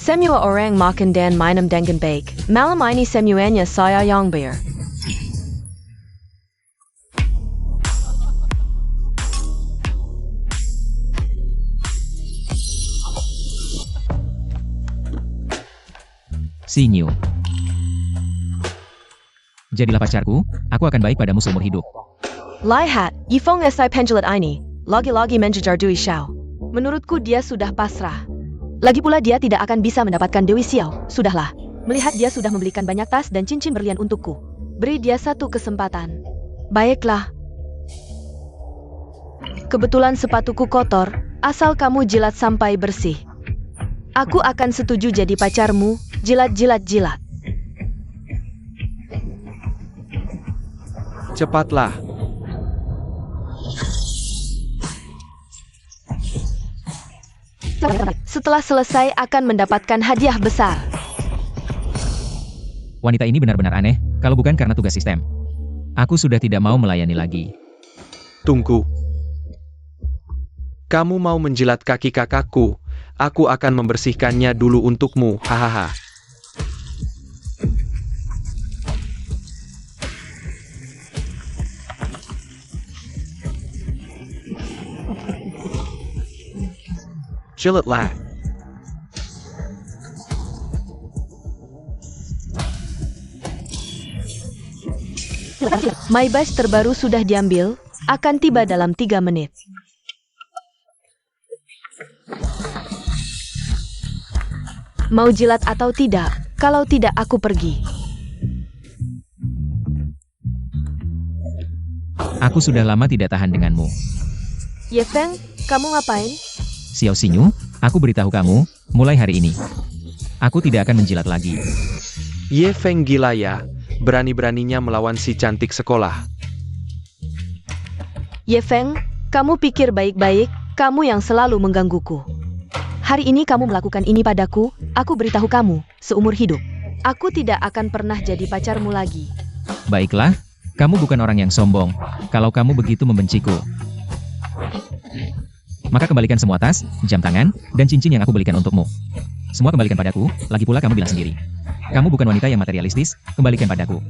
Semua orang makan dan minum dengan baik. Malam ini semuanya saya yang bayar. Sinyu. Jadilah pacarku, aku akan baik padamu seumur hidup. Lihat, Yifeng si penjelat ini, lagi-lagi menjejar Dewi Xiao. Menurutku dia sudah pasrah. Lagi pula dia tidak akan bisa mendapatkan Dewi Xiao. Sudahlah, melihat dia sudah membelikan banyak tas dan cincin berlian untukku. Beri dia satu kesempatan. Baiklah. Kebetulan sepatuku kotor, asal kamu jilat sampai bersih. Aku akan setuju jadi pacarmu, jilat. Cepatlah. Setelah selesai akan mendapatkan hadiah besar. Wanita ini benar-benar aneh, kalau bukan karena tugas sistem. Aku sudah tidak mau melayani lagi. Tunggu. Kamu mau menjilat kaki kakakku? Aku akan membersihkannya dulu untukmu, hahaha. Jilatlah. My bus terbaru sudah diambil, akan tiba dalam 3 menit. Mau jilat atau tidak? Kalau tidak aku pergi. Aku sudah lama tidak tahan denganmu. Yifeng, kamu ngapain? Xiao Sinyu, aku beritahu kamu, mulai hari ini. Aku tidak akan menjilat lagi. Yifeng gila ya, berani-beraninya melawan si cantik sekolah. Yifeng, kamu pikir baik-baik, kamu yang selalu menggangguku. Hari ini kamu melakukan ini padaku, aku beritahu kamu, seumur hidup. Aku tidak akan pernah jadi pacarmu lagi. Baiklah, kamu bukan orang yang sombong, kalau kamu begitu membenciku. Maka kembalikan semua tas, jam tangan, dan cincin yang aku belikan untukmu. Semua kembalikan padaku, lagi pula kamu bilang sendiri. Kamu bukan wanita yang materialistis, kembalikan padaku.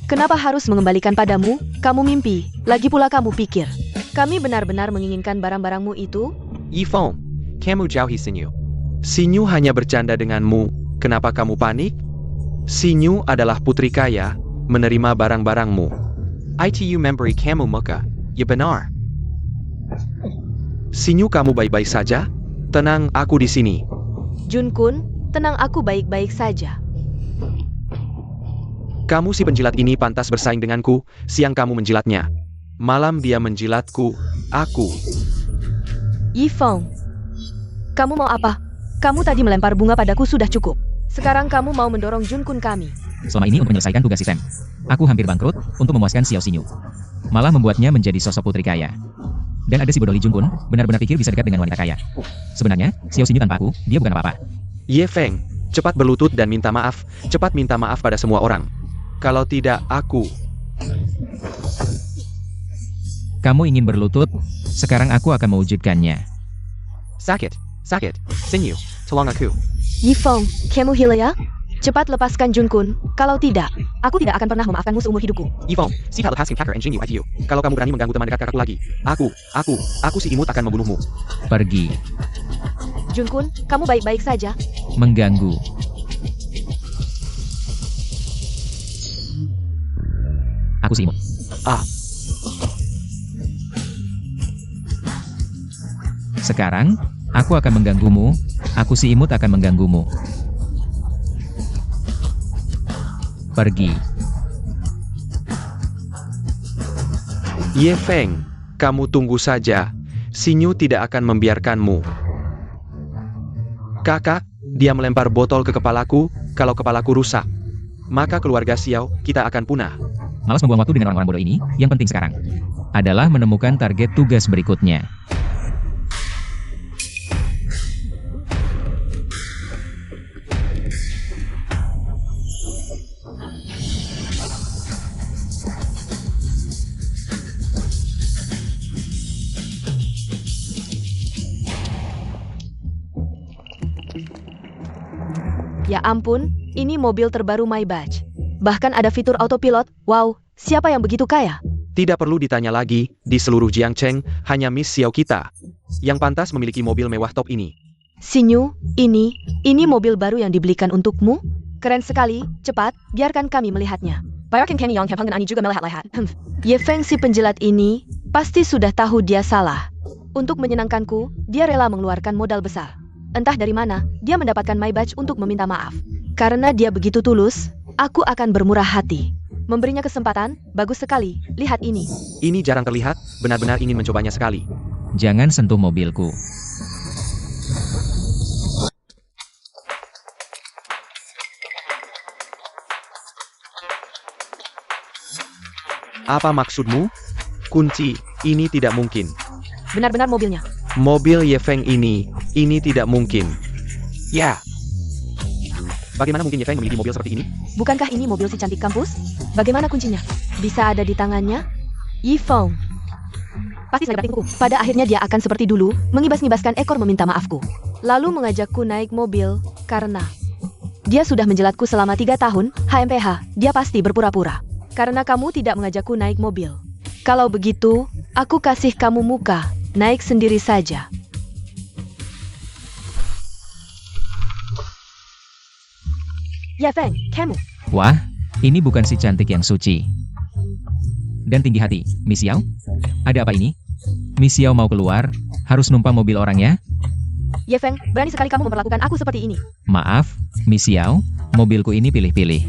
Kenapa harus mengembalikan padamu? Kamu mimpi, lagi pula kamu pikir. Kami benar-benar menginginkan barang-barangmu itu? Yifeng, kamu jauhi Sinyu. Sinyu hanya bercanda denganmu, kenapa kamu panik? Sinyu adalah putri kaya, menerima barang-barangmu. Itu memberi kamu muka, ya benar. Sinyu kamu baik-baik saja? Tenang, aku di sini. Junkun, tenang aku baik-baik saja. Kamu si penjilat ini pantas bersaing denganku, siang kamu menjilatnya. Malam dia menjilatku, aku. Yifeng, kamu mau apa? Kamu tadi melempar bunga padaku sudah cukup. Sekarang kamu mau mendorong Junkun kami. Selama ini untuk menyelesaikan tugas sistem, aku hampir bangkrut untuk memuaskan Xiao Sinyu. Malah membuatnya menjadi sosok putri kaya. Dan ada si bodoh Li Junkun, benar-benar pikir bisa dekat dengan wanita kaya. Sebenarnya, Xiao Sinyu tanpa aku, dia bukan apa-apa. Yifeng, cepat berlutut dan minta maaf, cepat minta maaf pada semua orang. Kalau tidak, aku. Kamu ingin berlutut, sekarang aku akan mewujudkannya. Sakit, Sinyu, tolong aku. Yifeng, kamu gila ya? Cepat lepaskan Junkun, kalau tidak, aku tidak akan pernah memaafkanmu seumur hidupku. Yifeng, sifat lepaskan kakak Enjin itu. Kalau kamu berani mengganggu teman dekat kakakku lagi, aku si imut akan membunuhmu. Pergi. Junkun, kamu baik-baik saja? Mengganggu. Aku si imut. Sekarang, aku akan mengganggumu, aku si imut akan mengganggumu. Pergi. Yifeng, kamu tunggu saja. Sinyu tidak akan membiarkanmu. Kakak, dia melempar botol ke kepalaku, kalau kepalaku rusak. Maka keluarga Xiao, kita akan punah. Malas membuang waktu dengan orang-orang bodoh ini, yang penting sekarang adalah menemukan target tugas berikutnya. Ya ampun, ini mobil terbaru Maybach. Bahkan ada fitur autopilot. Wow, siapa yang begitu kaya? Tidak perlu ditanya lagi, di seluruh Jiangcheng, hanya Miss Xiao kita yang pantas memiliki mobil mewah top ini. Xinyu, ini mobil baru yang dibelikan untukmu? Keren sekali, cepat, biarkan kami melihatnya. Bayarkan Kenny Yong Kempang dan Ani juga melihat-lihat. Ye Feng si penjilat ini, pasti sudah tahu dia salah. Untuk menyenangkanku, dia rela mengeluarkan modal besar. Entah dari mana, dia mendapatkan Maybach untuk meminta maaf. Karena dia begitu tulus, aku akan bermurah hati. Memberinya kesempatan, bagus sekali, lihat ini. Ini jarang terlihat, benar-benar ingin mencobanya sekali. Jangan sentuh mobilku. Apa maksudmu? Kunci, ini tidak mungkin. Benar-benar mobilnya. Mobil Ye Feng ini tidak mungkin. Ya. Bagaimana mungkin Ye Feng memiliki mobil seperti ini? Bukankah ini mobil si cantik kampus? Bagaimana kuncinya? Bisa ada di tangannya? Ye Feng. Pasti saya batikku. Pada akhirnya dia akan seperti dulu, mengibas-ngibaskan ekor meminta maafku. Lalu mengajakku naik mobil, karena dia sudah menjelatku selama 3 tahun, HMPH, dia pasti berpura-pura. Karena kamu tidak mengajakku naik mobil. Kalau begitu, aku kasih kamu muka, naik sendiri saja. Ye Feng, kamu. Wah, ini bukan si cantik yang suci. Dan tinggi hati, Miss Xiao? Ada apa ini? Miss Xiao mau keluar, harus numpang mobil orang ya? Ye Feng, berani sekali kamu memperlakukan aku seperti ini. Maaf, Miss Xiao, mobilku ini pilih-pilih.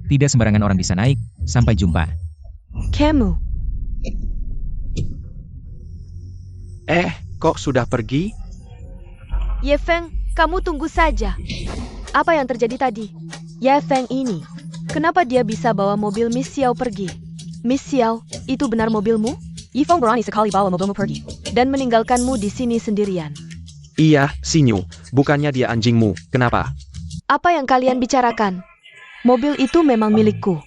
Tidak sembarangan orang bisa naik, sampai jumpa. Kamu. Kok sudah pergi? Ye Feng, kamu tunggu saja. Apa yang terjadi tadi? Ye Feng ini, kenapa dia bisa bawa mobil Miss Xiao pergi? Miss Xiao, itu benar mobilmu? Ye Feng berani sekali bawa mobilmu pergi, dan meninggalkanmu di sini sendirian. Iya, Xinyu, bukannya dia anjingmu, kenapa? Apa yang kalian bicarakan? Mobil itu memang milikku.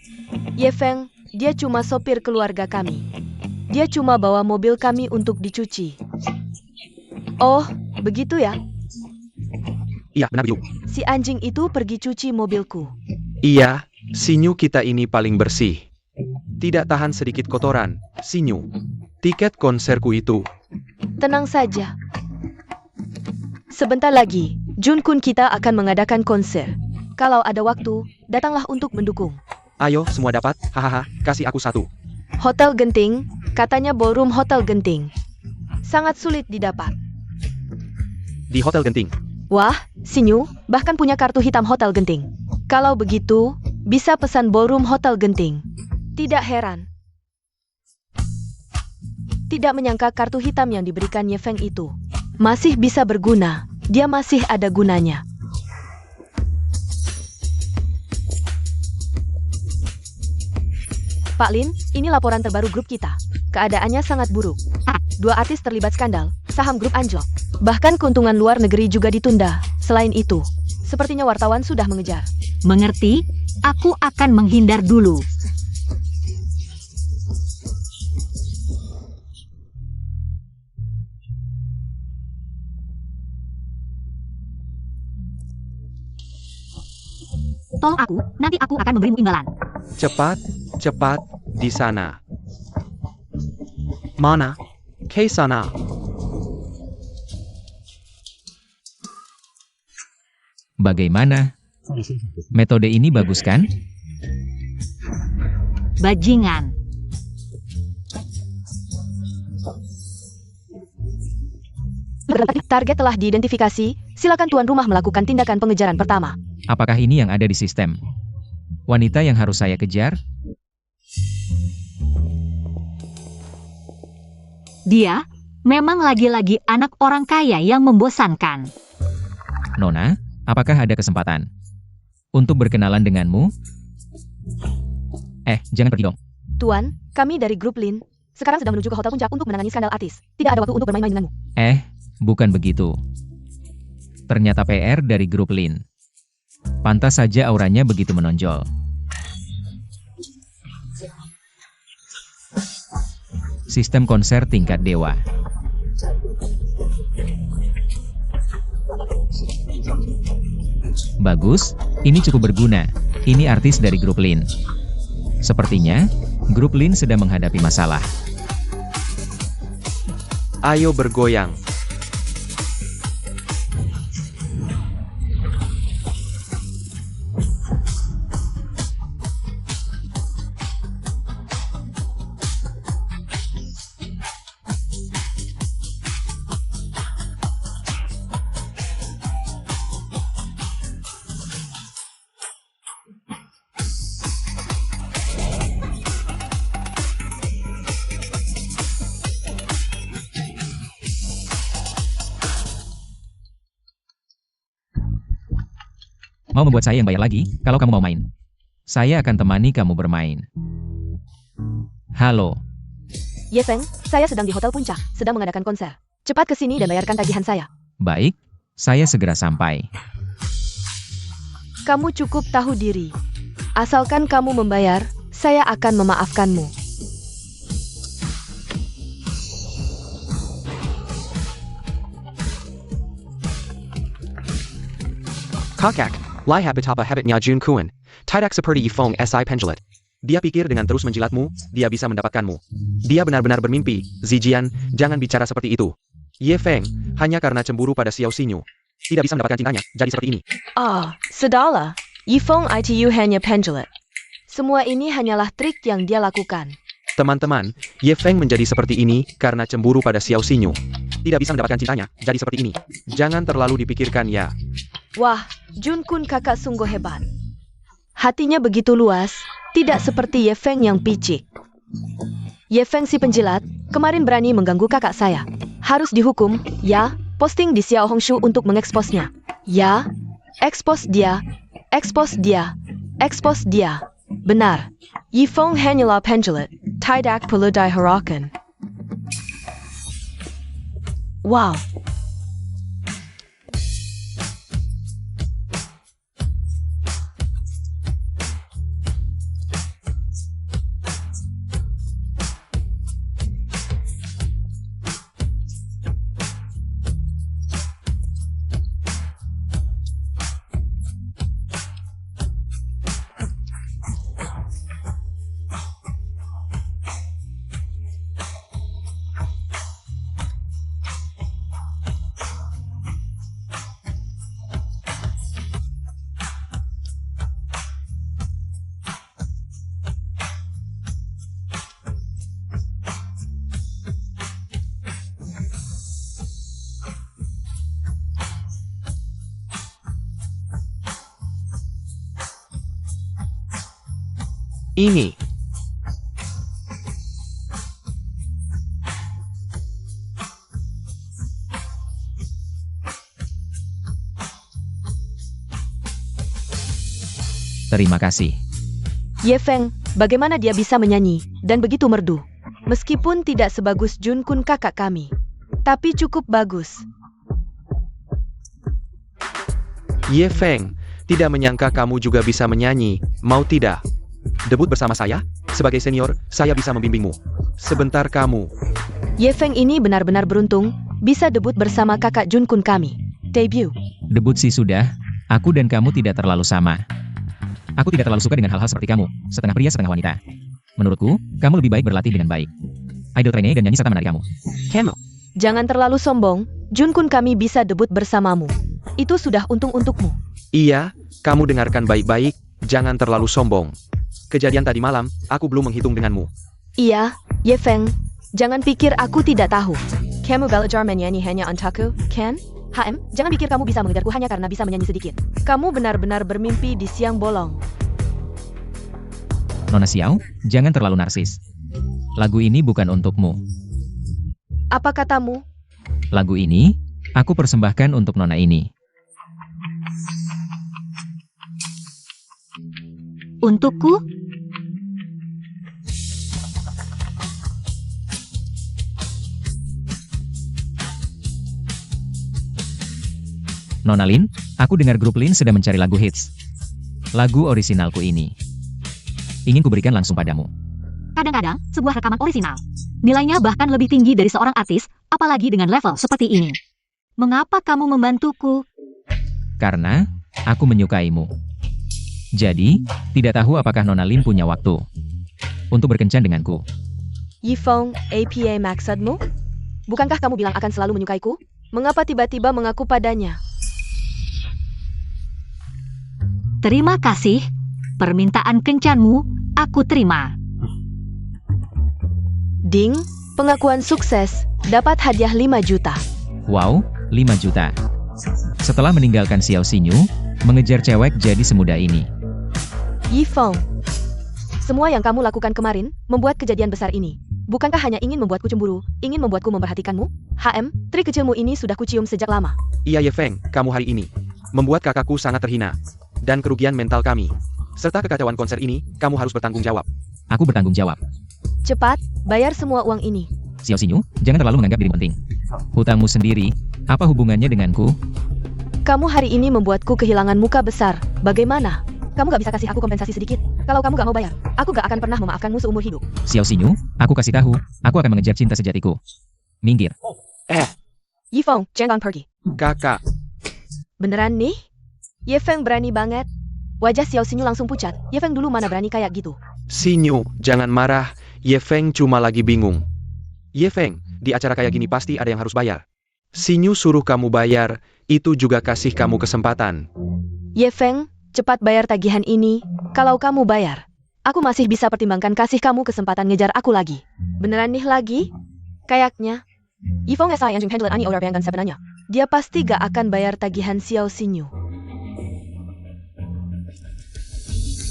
Ye Feng, dia cuma sopir keluarga kami. Dia cuma bawa mobil kami untuk dicuci. Oh, begitu ya? Iya, benar Yu. Si anjing itu pergi cuci mobilku. Iya, Xinyu kita ini paling bersih. Tidak tahan sedikit kotoran, Xinyu. Tiket konserku itu. Tenang saja. Sebentar lagi, Jun-kun kita akan mengadakan konser. Kalau ada waktu, datanglah untuk mendukung. Ayo, semua dapat, hahaha, kasih aku satu. Hotel Genting, katanya ballroom Hotel Genting. Sangat sulit didapat. Di Hotel Genting. Wah, Xinyu, bahkan punya kartu hitam Hotel Genting. Kalau begitu, bisa pesan ballroom Hotel Genting. Tidak heran. Tidak menyangka kartu hitam yang diberikan Ye Feng itu masih bisa berguna. Dia masih ada gunanya. Pak Lin, ini laporan terbaru grup kita. Keadaannya sangat buruk. 2 artis terlibat skandal, saham grup anjlok. Bahkan keuntungan luar negeri juga ditunda. Selain itu, sepertinya wartawan sudah mengejar. Mengerti? Aku akan menghindar dulu. Tolong aku, nanti aku akan memberimu imbalan. Cepat, di sana. Mana? Ke sana. Bagaimana? Metode ini bagus kan? Bajingan. Target telah diidentifikasi, silakan tuan rumah melakukan tindakan pengejaran pertama. Apakah ini yang ada di sistem? Wanita yang harus saya kejar? Dia memang lagi-lagi anak orang kaya yang membosankan. Nona, apakah ada kesempatan untuk berkenalan denganmu? Jangan pergi dong. Tuan, kami dari grup Lin. Sekarang sedang menuju ke Hotel Puncak untuk menangani skandal artis. Tidak ada waktu untuk bermain-main denganmu. Bukan begitu. Ternyata PR dari grup Lin. Pantas saja auranya begitu menonjol. Sistem konser tingkat dewa. Bagus, ini cukup berguna. Ini artis dari grup Lin. Sepertinya, grup Lin sedang menghadapi masalah. Ayo bergoyang. Mau membuat saya yang bayar lagi, kalau kamu mau main. Saya akan temani kamu bermain. Halo, Ye Feng, saya sedang di Hotel Puncak, sedang mengadakan konser. Cepat ke sini dan bayarkan tagihan saya. baik, saya segera sampai. Kamu cukup tahu diri. Asalkan kamu membayar, saya akan memaafkanmu. Kakak, lihat betapa hebatnya Jun Kuan. Tidak seperti Yifeng si Penjilat. Dia pikir dengan terus menjilatmu, dia bisa mendapatkanmu. Dia benar-benar bermimpi. Zijian, jangan bicara seperti itu. Ye Feng, hanya karena cemburu pada Xiao Xinyu, tidak bisa mendapatkan cintanya, jadi seperti ini. Sudahlah. Yifeng itu hanya penjilat. Semua ini hanyalah trik yang dia lakukan. Teman-teman, Ye Feng menjadi seperti ini karena cemburu pada Xiao Xinyu. Tidak bisa mendapatkan cintanya, jadi seperti ini. Jangan terlalu dipikirkan ya. Wah, Jun Kun kakak sungguh hebat. Hatinya begitu luas, tidak seperti Ye Feng yang picik. Ye Feng si penjilat, kemarin berani mengganggu kakak saya. Harus dihukum, ya, posting di Xiao Hongshu untuk mengeksposnya. Ya, ekspos dia, ekspos dia, ekspos dia. Benar, Yifeng hanyalah penjilat, tidak perlu dihiraukan. Wow. Ini. Terima kasih. Ye Feng, bagaimana dia bisa menyanyi dan begitu merdu? Meskipun tidak sebagus Jun Kun kakak kami, tapi cukup bagus. Ye Feng, tidak menyangka kamu juga bisa menyanyi, mau tidak? Debut bersama saya? Sebagai senior, saya bisa membimbingmu. Sebentar kamu. Ye Feng ini benar-benar beruntung, bisa debut bersama kakak Jun Kun kami. Debut. Debut sih sudah, aku dan kamu tidak terlalu sama. Aku tidak terlalu suka dengan hal-hal seperti kamu, setengah pria setengah wanita. Menurutku, kamu lebih baik berlatih dengan baik. Idol trainee dan nyanyi serta menari kamu. Kamu. Jangan terlalu sombong, Jun Kun kami bisa debut bersamamu. Itu sudah untung untukmu. Iya, kamu dengarkan baik-baik, jangan terlalu sombong. Kejadian tadi malam, aku belum menghitung denganmu. Iya, Ye Feng, jangan pikir aku tidak tahu. Kamu belajar menyanyi hanya untukku, kan? Jangan pikir kamu bisa mengejarku hanya karena bisa menyanyi sedikit. Kamu benar-benar bermimpi di siang bolong. Nona Xiao, jangan terlalu narsis. Lagu ini bukan untukmu. Apa katamu? Lagu ini, aku persembahkan untuk Nona ini. Untukku? Nona Lin, aku dengar grup Lin sedang mencari lagu hits. Lagu orisinalku ini. Ingin kuberikan langsung padamu. Kadang-kadang, sebuah rekaman orisinal. Nilainya bahkan lebih tinggi dari seorang artis, apalagi dengan level seperti ini. Mengapa kamu membantuku? Karena, Aku menyukaimu. Jadi, tidak tahu apakah Nona Lim punya waktu untuk berkencan denganku. Yifeng, apa maksudmu? Bukankah kamu bilang akan selalu menyukaiku? Mengapa tiba-tiba mengaku padanya? Terima kasih. Permintaan kencanmu, aku terima. Ding, pengakuan sukses. Dapat hadiah 5 juta. Wow, 5 juta. Setelah meninggalkan Xiao Xinyu, mengejar cewek jadi semudah ini. Yifeng, semua yang kamu lakukan kemarin, membuat kejadian besar ini. Bukankah hanya ingin membuatku cemburu, ingin membuatku memperhatikanmu? Trik kecilmu ini sudah kucium sejak lama. Iya Ye Feng, kamu hari ini membuat kakakku sangat terhina. Dan kerugian mental kami. Serta kekacauan konser ini, kamu harus bertanggung jawab. Aku bertanggung jawab. Cepat, bayar semua uang ini. Xiao Xinyu, jangan terlalu menganggap dirimu penting. Hutangmu sendiri, apa hubungannya denganku? Kamu hari ini membuatku kehilangan muka besar. Bagaimana? Kamu gak bisa kasih aku kompensasi sedikit? Kalau kamu gak mau bayar, aku gak akan pernah memaafkanmu seumur hidup. Xiao Xinyu, aku kasih tahu, aku akan mengejar cinta sejatiku. Minggir. Yifeng, jangan pergi. Kakak, Beneran nih? Ye Feng berani banget. Wajah Xiao Xinyu langsung pucat. Ye Feng dulu mana berani kayak gitu. Xinyu, jangan marah. Ye Feng cuma lagi bingung. Ye Feng, di acara kayak gini pasti ada yang harus bayar. Xinyu suruh kamu bayar, itu juga kasih kamu kesempatan. Ye Feng, cepat bayar tagihan ini. Kalau kamu bayar, aku masih bisa pertimbangkan kasih kamu kesempatan ngejar aku lagi. Beneran nih lagi? Kayaknya. Yifeng SI yang handle ani orang bayangkan sebenarnya. Dia pasti gak akan bayar tagihan Xiao Xinyu.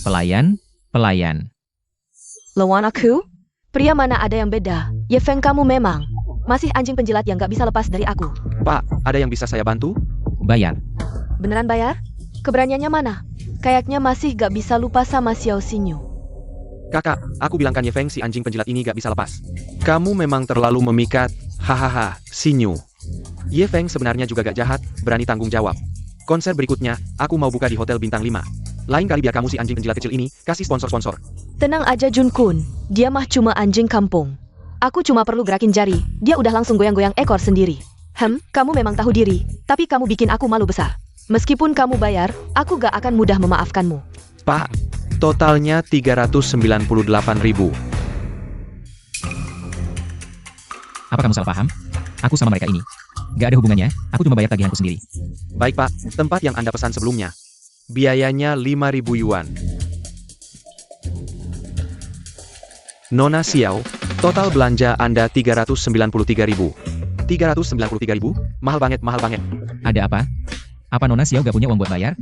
Pelayan. Lawan aku? Pria mana ada yang beda? Ye Feng kamu memang masih anjing penjilat yang gak bisa lepas dari aku. Pak, ada yang bisa saya bantu? Bayar. Beneran bayar? Keberaniannya mana? Kayaknya masih gak bisa lupa sama Xiao Xinyu. Kakak, aku bilangkan Ye Feng si anjing penjilat ini gak bisa lepas. Kamu memang terlalu memikat. Hahaha, Xinyu. Ye Feng sebenarnya juga gak jahat, berani tanggung jawab. Konser berikutnya, aku mau buka di Hotel Bintang 5. Lain kali biar kamu si anjing penjilat kecil ini, kasih sponsor-sponsor. Tenang aja Jun Kun, dia mah cuma anjing kampung. Aku cuma perlu gerakin jari, dia udah langsung goyang-goyang ekor sendiri. Kamu memang tahu diri, tapi kamu bikin aku malu besar. Meskipun kamu bayar, aku gak akan mudah memaafkanmu. Pak, totalnya 398.000. Apa kamu salah paham? Aku sama mereka ini. Gak ada hubungannya, aku cuma bayar tagihanku sendiri. Baik Pak, tempat yang Anda pesan sebelumnya. Biayanya 5.000 yuan. Nona Xiao, total belanja Anda 393.000. 393.000? Mahal banget. Ada apa? Apa Nona Xiao gak punya uang buat bayar?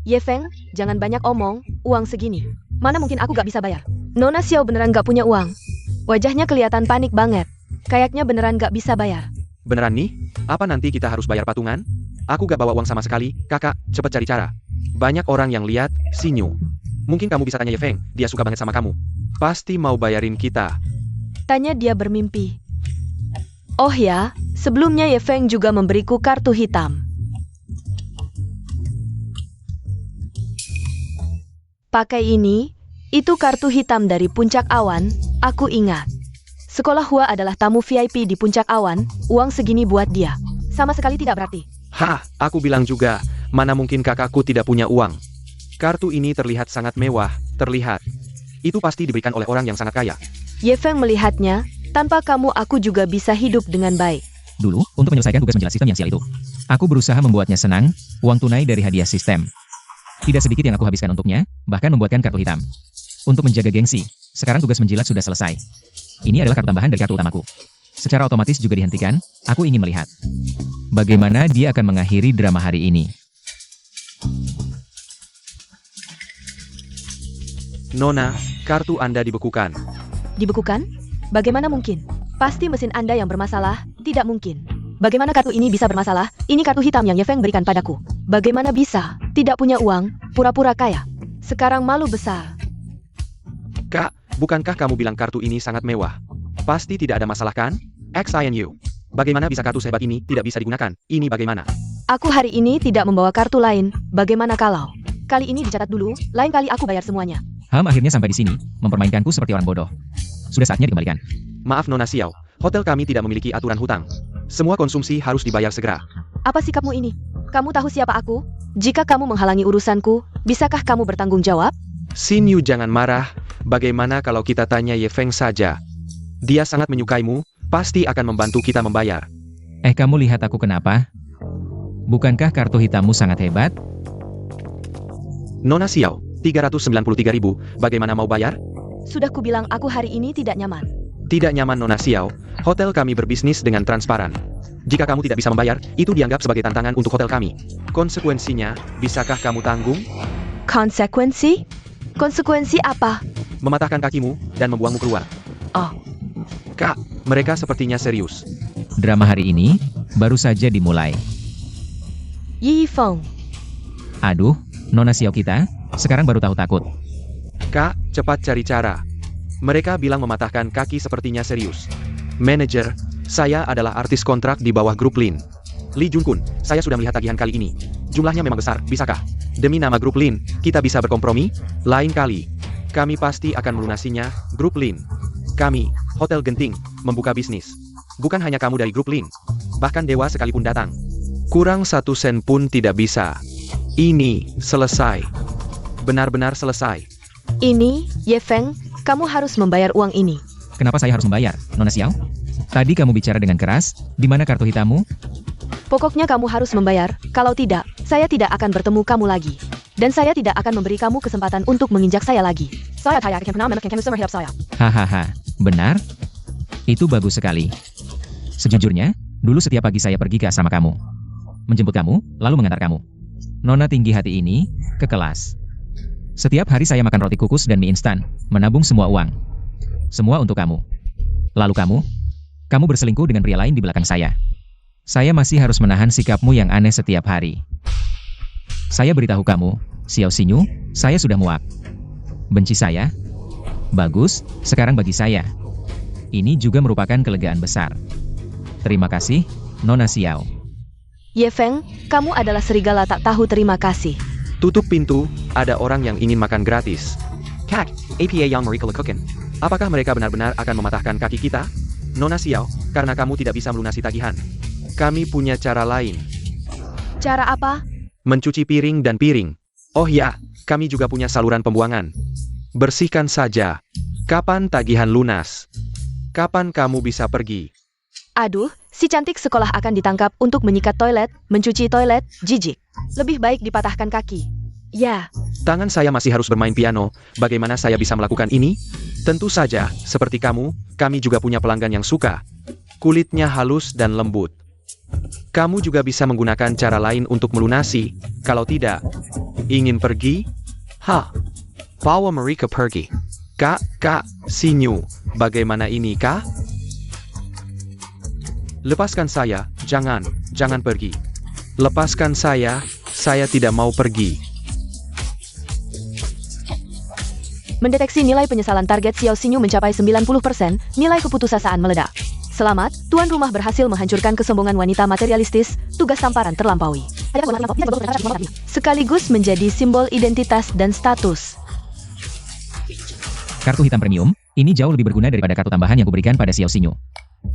Ye Feng, jangan banyak omong, uang segini. Mana mungkin aku gak bisa bayar? Nona Xiao beneran gak punya uang. Wajahnya kelihatan panik banget. Kayaknya beneran gak bisa bayar. Beneran nih? Apa nanti kita harus bayar patungan? Aku gak bawa uang sama sekali, kakak, cepet cari cara. Banyak orang yang lihat, Xinyu. Mungkin kamu bisa tanya Ye Feng, dia suka banget sama kamu. Pasti mau bayarin kita. Tanya dia bermimpi. Oh ya, sebelumnya Ye Feng juga memberiku kartu hitam. Pakai ini, itu kartu hitam dari Puncak Awan, aku ingat. Sekolah Hua adalah tamu VIP di Puncak Awan, uang segini buat dia. Sama sekali tidak berarti. Hah, aku bilang juga, mana mungkin kakakku tidak punya uang. Kartu ini terlihat sangat mewah, terlihat. Itu pasti diberikan oleh orang yang sangat kaya. Ye Feng melihatnya, tanpa kamu aku juga bisa hidup dengan baik. Dulu, untuk menyelesaikan tugas menjelaskan sistem yang sial itu, aku berusaha membuatnya senang, uang tunai dari hadiah sistem. Tidak sedikit yang aku habiskan untuknya, bahkan membuatkan kartu hitam. Untuk menjaga gengsi, sekarang tugas menjilat sudah selesai. Ini adalah kartu tambahan dari kartu utamaku. Secara otomatis juga dihentikan, aku ingin melihat bagaimana dia akan mengakhiri drama hari ini. Nona, kartu Anda dibekukan. Dibekukan? Bagaimana mungkin? Pasti mesin Anda yang bermasalah, tidak mungkin. Bagaimana kartu ini bisa bermasalah? Ini kartu hitam yang Ye Feng berikan padaku. Bagaimana bisa? Tidak punya uang, pura-pura kaya. Sekarang malu besar. Kak, bukankah kamu bilang kartu ini sangat mewah? Pasti tidak ada masalah kan? XINU. Bagaimana bisa kartu sehebat ini tidak bisa digunakan? Ini bagaimana? Aku hari ini tidak membawa kartu lain, bagaimana kalau? Kali ini dicatat dulu, lain kali aku bayar semuanya. Akhirnya sampai di sini, mempermainkanku seperti orang bodoh. Sudah saatnya dikembalikan. Maaf Nona Xiao, hotel kami tidak memiliki aturan hutang. Semua konsumsi harus dibayar segera. Apa sikapmu ini? Kamu tahu siapa aku? Jika kamu menghalangi urusanku, bisakah kamu bertanggung jawab? Xin Yu jangan marah, bagaimana kalau kita tanya Ye Feng saja? Dia sangat menyukaimu, pasti akan membantu kita membayar. Kamu lihat aku kenapa? Bukankah kartu hitammu sangat hebat? Nona Xiao, 393.000, bagaimana mau bayar? Sudah kubilang aku hari ini tidak nyaman. Tidak nyaman Nona Xiao, hotel kami berbisnis dengan transparan. Jika kamu tidak bisa membayar, itu dianggap sebagai tantangan untuk hotel kami. Konsekuensinya, bisakah kamu tanggung? Konsekuensi? Konsekuensi apa? Mematahkan kakimu, dan membuangmu keluar. Oh, Kak, mereka sepertinya serius. Drama hari ini baru saja dimulai. Yi Feng. Aduh, Nona Xiao kita sekarang baru tahu takut. Kak, cepat cari cara. Mereka bilang mematahkan kaki sepertinya serius. Manajer, saya adalah artis kontrak di bawah grup Lin. Lee Jun-kun, saya sudah melihat tagihan kali ini. Jumlahnya memang besar, bisakah? Demi nama grup Lin, kita bisa berkompromi? Lain kali. Kami pasti akan melunasinya, grup Lin. Kami, Hotel Genting, membuka bisnis. Bukan hanya kamu dari grup Lin. Bahkan dewa sekalipun datang. Kurang 1 sen pun tidak bisa. Ini, selesai. Benar-benar selesai. Ini, Ye Feng, kamu harus membayar uang ini. Kenapa saya harus membayar, Nona Xiao? Tadi kamu bicara dengan keras, di mana kartu hitammu? Pokoknya kamu harus membayar, kalau tidak, saya tidak akan bertemu kamu lagi. Dan saya tidak akan memberi kamu kesempatan untuk menginjak saya lagi. Saya tidak akan pernah menekan kamu hidup saya. Hahaha, benar? Itu bagus sekali. Sejujurnya, dulu setiap pagi saya pergi ke asrama kamu. Menjemput kamu, lalu mengantar kamu. Nona tinggi hati ini, ke kelas. Setiap hari saya makan roti kukus dan mie instan, menabung semua uang. Semua untuk kamu. Lalu kamu berselingkuh dengan pria lain di belakang saya. Saya masih harus menahan sikapmu yang aneh setiap hari. Saya beritahu kamu, Xiao Xinyu, saya sudah muak. Benci saya? Bagus, sekarang bagi saya. Ini juga merupakan kelegaan besar. Terima kasih, Nona Xiao. Ye Feng, kamu adalah serigala tak tahu terima kasih. Tutup pintu, ada orang yang ingin makan gratis. Kak, apa yang mereka lakukan? Apakah mereka benar-benar akan mematahkan kaki kita? Nona Xiao, karena kamu tidak bisa melunasi tagihan. Kami punya cara lain. Cara apa? Mencuci piring dan piring. Oh ya, kami juga punya saluran pembuangan. Bersihkan saja. Kapan tagihan lunas? Kapan kamu bisa pergi? Aduh, si cantik sekolah akan ditangkap untuk menyikat toilet, mencuci toilet, jijik. Lebih baik dipatahkan kaki. Ya, Tangan saya masih harus bermain piano, bagaimana saya bisa melakukan ini? Tentu saja, seperti kamu, kami juga punya pelanggan yang suka. Kulitnya halus dan lembut. Kamu juga bisa menggunakan cara lain untuk melunasi, kalau tidak. Ingin pergi? Bawa mereka pergi. Kak, Xinyu, bagaimana ini kak? Lepaskan saya, jangan pergi. Lepaskan saya tidak mau pergi. mendeteksi nilai penyesalan target Xiao Xinyu mencapai 90%, nilai keputusasaan meledak. Selamat, tuan rumah berhasil menghancurkan kesombongan wanita materialistis, tugas tamparan terlampaui. Sekaligus menjadi simbol identitas dan status. Kartu hitam premium, ini jauh lebih berguna daripada kartu tambahan yang kuberikan pada Xiao Xinyu.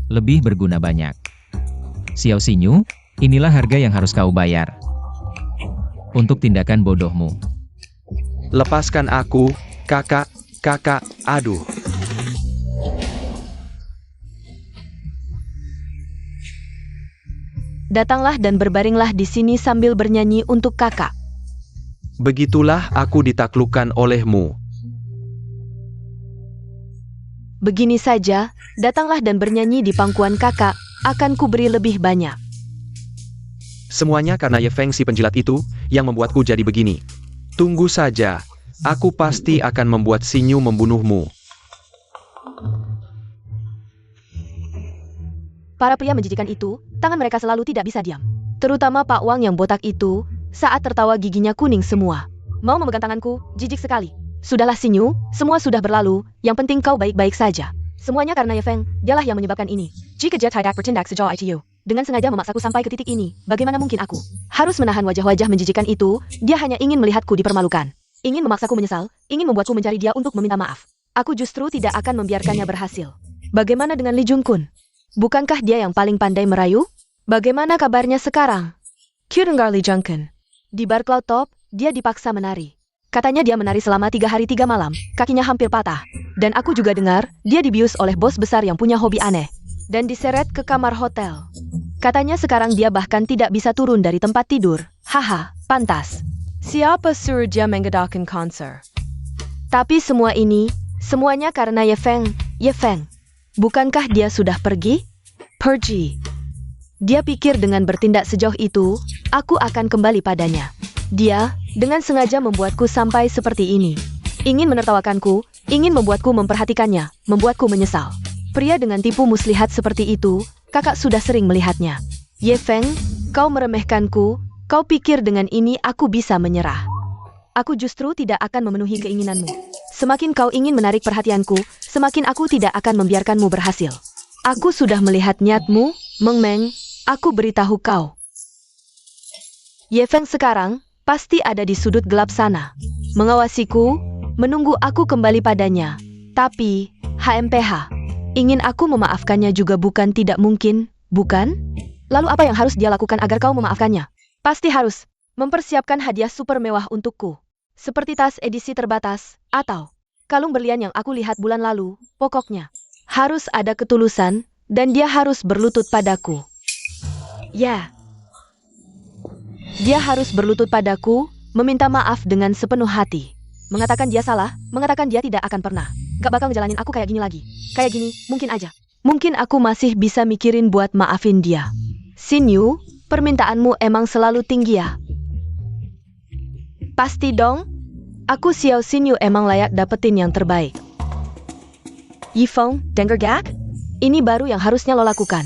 Lebih berguna banyak. Xiao Xinyu, inilah harga yang harus kau bayar. Untuk tindakan bodohmu. Lepaskan aku, kakak, aduh. Datanglah dan berbaringlah di sini sambil bernyanyi untuk kakak. Begitulah aku ditaklukkan olehmu. Begini saja, datanglah dan bernyanyi di pangkuan kakak, akan kuberi lebih banyak. Semuanya karena Ye Feng si penjilat itu, yang membuatku jadi begini. Tunggu saja, aku pasti akan membuat Xinyu membunuhmu. Para pria menjijikan itu, tangan mereka selalu tidak bisa diam. Terutama Pak Wang yang botak itu, saat tertawa giginya kuning semua. Mau memegang tanganku, jijik sekali. Sudahlah Xinyu, semua sudah berlalu, yang penting kau baik-baik saja. Semuanya karena Ye Feng, dialah yang menyebabkan ini. Jika dia tidak bertindak sejauh itu, dengan sengaja memaksaku sampai ke titik ini, bagaimana mungkin aku harus menahan wajah-wajah menjijikan itu? Dia hanya ingin melihatku dipermalukan. Ingin memaksaku menyesal, ingin membuatku mencari dia untuk meminta maaf. Aku justru tidak akan membiarkannya berhasil. Bagaimana dengan Lee Jun-kun? Bukankah dia yang paling pandai merayu? Bagaimana kabarnya sekarang? Kurengarli Junction. Di bar Cloud Top, dia dipaksa menari. Katanya dia menari selama 3 hari 3 malam, kakinya hampir patah. Dan aku juga dengar, dia dibius oleh bos besar yang punya hobi aneh. Dan diseret ke kamar hotel. Katanya sekarang dia bahkan tidak bisa turun dari tempat tidur. Haha, pantas. Siapa suruh dia mengadakan konser? Tapi semua ini, semuanya karena Ye Feng. Ye Feng. Bukankah dia sudah pergi? Pergi. Dia pikir dengan bertindak sejauh itu, aku akan kembali padanya. Dia, dengan sengaja membuatku sampai seperti ini. Ingin menertawakanku, ingin membuatku memperhatikannya, membuatku menyesal. Pria dengan tipu muslihat seperti itu, kakak sudah sering melihatnya. Ye Feng, kau meremehkanku, kau pikir dengan ini aku bisa menyerah. Aku justru tidak akan memenuhi keinginanmu. Semakin kau ingin menarik perhatianku, semakin aku tidak akan membiarkanmu berhasil. Aku sudah melihat niatmu, Meng Meng, aku beritahu kau. Ye Feng sekarang, pasti ada di sudut gelap sana. Mengawasiku, menunggu aku kembali padanya. Tapi, HMPH, ingin aku memaafkannya juga bukan tidak mungkin, bukan? Lalu apa yang harus dia lakukan agar kau memaafkannya? Pasti harus mempersiapkan hadiah super mewah untukku. Seperti tas edisi terbatas, atau kalung berlian yang aku lihat bulan lalu, pokoknya. Harus ada ketulusan, dan dia harus berlutut padaku. Ya. Dia harus berlutut padaku, meminta maaf dengan sepenuh hati. Mengatakan dia salah, mengatakan dia tidak akan pernah. Gak bakal ngejalanin aku kayak gini lagi. Kayak gini, mungkin aja. Mungkin aku masih bisa mikirin buat maafin dia. Xinyu, permintaanmu emang selalu tinggi ya? Pasti dong. Aku Xiao Xinyu emang layak dapetin yang terbaik. Yifeng, denger gak? Ini baru yang harusnya lo lakukan.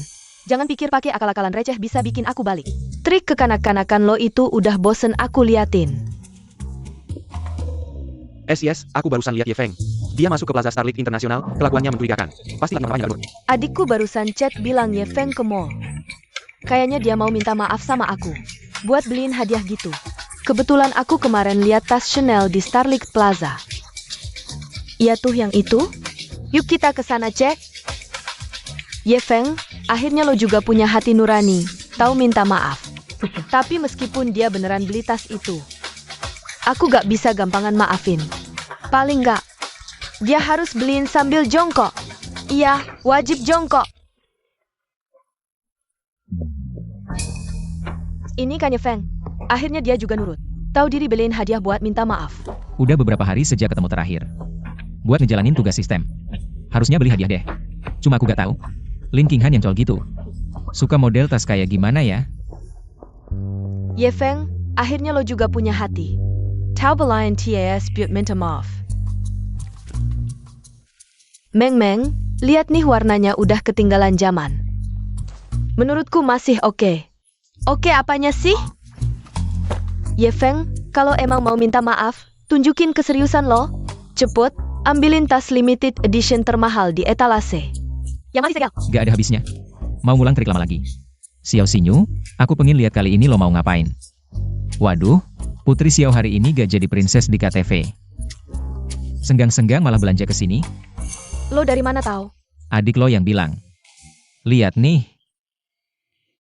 Jangan pikir pakai akal-akalan receh bisa bikin aku balik. Trik kekanak-kanakan lo itu udah bosen aku liatin. Yes, aku barusan lihat Ye Feng. Dia masuk ke Plaza Starlight Internasional, kelakuannya mencurigakan. Pasti lagi ngapain gak. Adikku barusan chat bilang Ye Feng ke mall. Kayaknya dia mau minta maaf sama aku. Buat beliin hadiah gitu. Kebetulan aku kemarin lihat tas Chanel di Starlight Plaza. Iya tuh yang itu? Yuk kita ke sana cek. Ye Feng, akhirnya lo juga punya hati nurani, tahu minta maaf. Tapi meskipun dia beneran beli tas itu, aku gak bisa gampangan maafin. Paling gak, dia harus beliin sambil jongkok. Iya, wajib jongkok. Ini kan Ye Feng. Akhirnya dia juga nurut. Tahu diri beliin hadiah buat minta maaf. Udah beberapa hari sejak ketemu terakhir. Buat ngejalanin tugas sistem. Harusnya beli hadiah deh. Cuma aku gak tahu. Lin King Han yang col gitu. Suka model tas kayak gimana ya? Ye Feng, akhirnya lo juga punya hati. Tahu belain TAS buat minta maaf. Meng Meng, lihat nih warnanya udah ketinggalan zaman. Menurutku masih oke. Oke apanya sih? Ye Feng, kalau emang mau minta maaf, tunjukin keseriusan lo. Cepet, ambilin tas limited edition termahal di etalase. Yang masih segel. Gak ada habisnya. Mau ngulang trik lama lagi. Xiao Xinyu, aku pengen lihat kali ini lo mau ngapain. Waduh, Putri Xiao hari ini gak jadi princess di KTV. Senggang-senggang malah belanja ke sini. Lo dari mana tahu? Adik lo yang bilang. Lihat nih.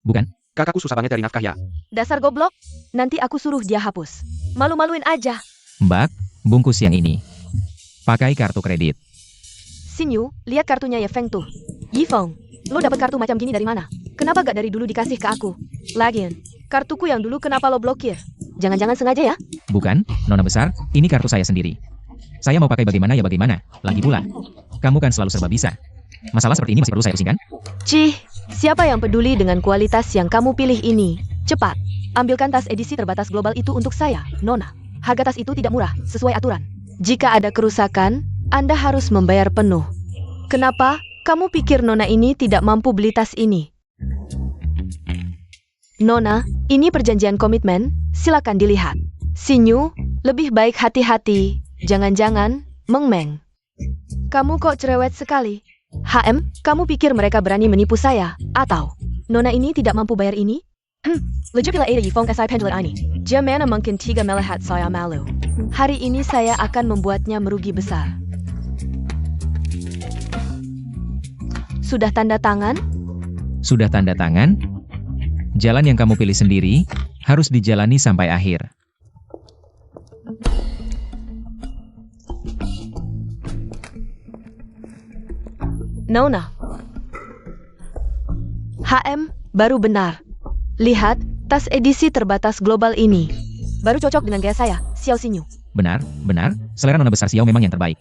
Bukan? Kakakku susah banget dari nafkah ya. Dasar goblok, nanti aku suruh dia hapus. Malu-maluin aja. Mbak, bungkus yang ini. Pakai kartu kredit. Xinyu, lihat kartunya Ye Feng tuh. Yifeng, lo dapet kartu macam gini dari mana? Kenapa gak dari dulu dikasih ke aku? Lagian, kartuku yang dulu kenapa lo blokir? Jangan-jangan sengaja ya? Bukan, Nona besar, ini kartu saya sendiri. Saya mau pakai bagaimana ya bagaimana. Lagi pula, kamu kan selalu serba bisa. Masalah seperti ini masih perlu saya pusingkan? Cih, siapa yang peduli dengan kualitas yang kamu pilih ini? Cepat, ambilkan tas edisi terbatas global itu untuk saya, Nona. Harga tas itu tidak murah, sesuai aturan. Jika ada kerusakan, Anda harus membayar penuh. Kenapa? Kamu pikir Nona ini tidak mampu beli tas ini? Nona, ini perjanjian komitmen, silakan dilihat. Xinyu, lebih baik hati-hati, jangan-jangan, Meng Meng. Kamu kok cerewet sekali? Kamu pikir mereka berani menipu saya? Atau, Nona ini tidak mampu bayar ini? Lejip pila ada Yifeng SI penjualan ini. Dia mana mungkin tiga melihat saya malu. Hari ini saya akan membuatnya merugi besar. Sudah tanda tangan? Sudah tanda tangan? Jalan yang kamu pilih sendiri, harus dijalani sampai akhir. Nona. HM, baru benar. Lihat, tas edisi terbatas global ini. Baru cocok dengan gaya saya, Xiao Xinyu. Benar, selera nona besar Xiao memang yang terbaik.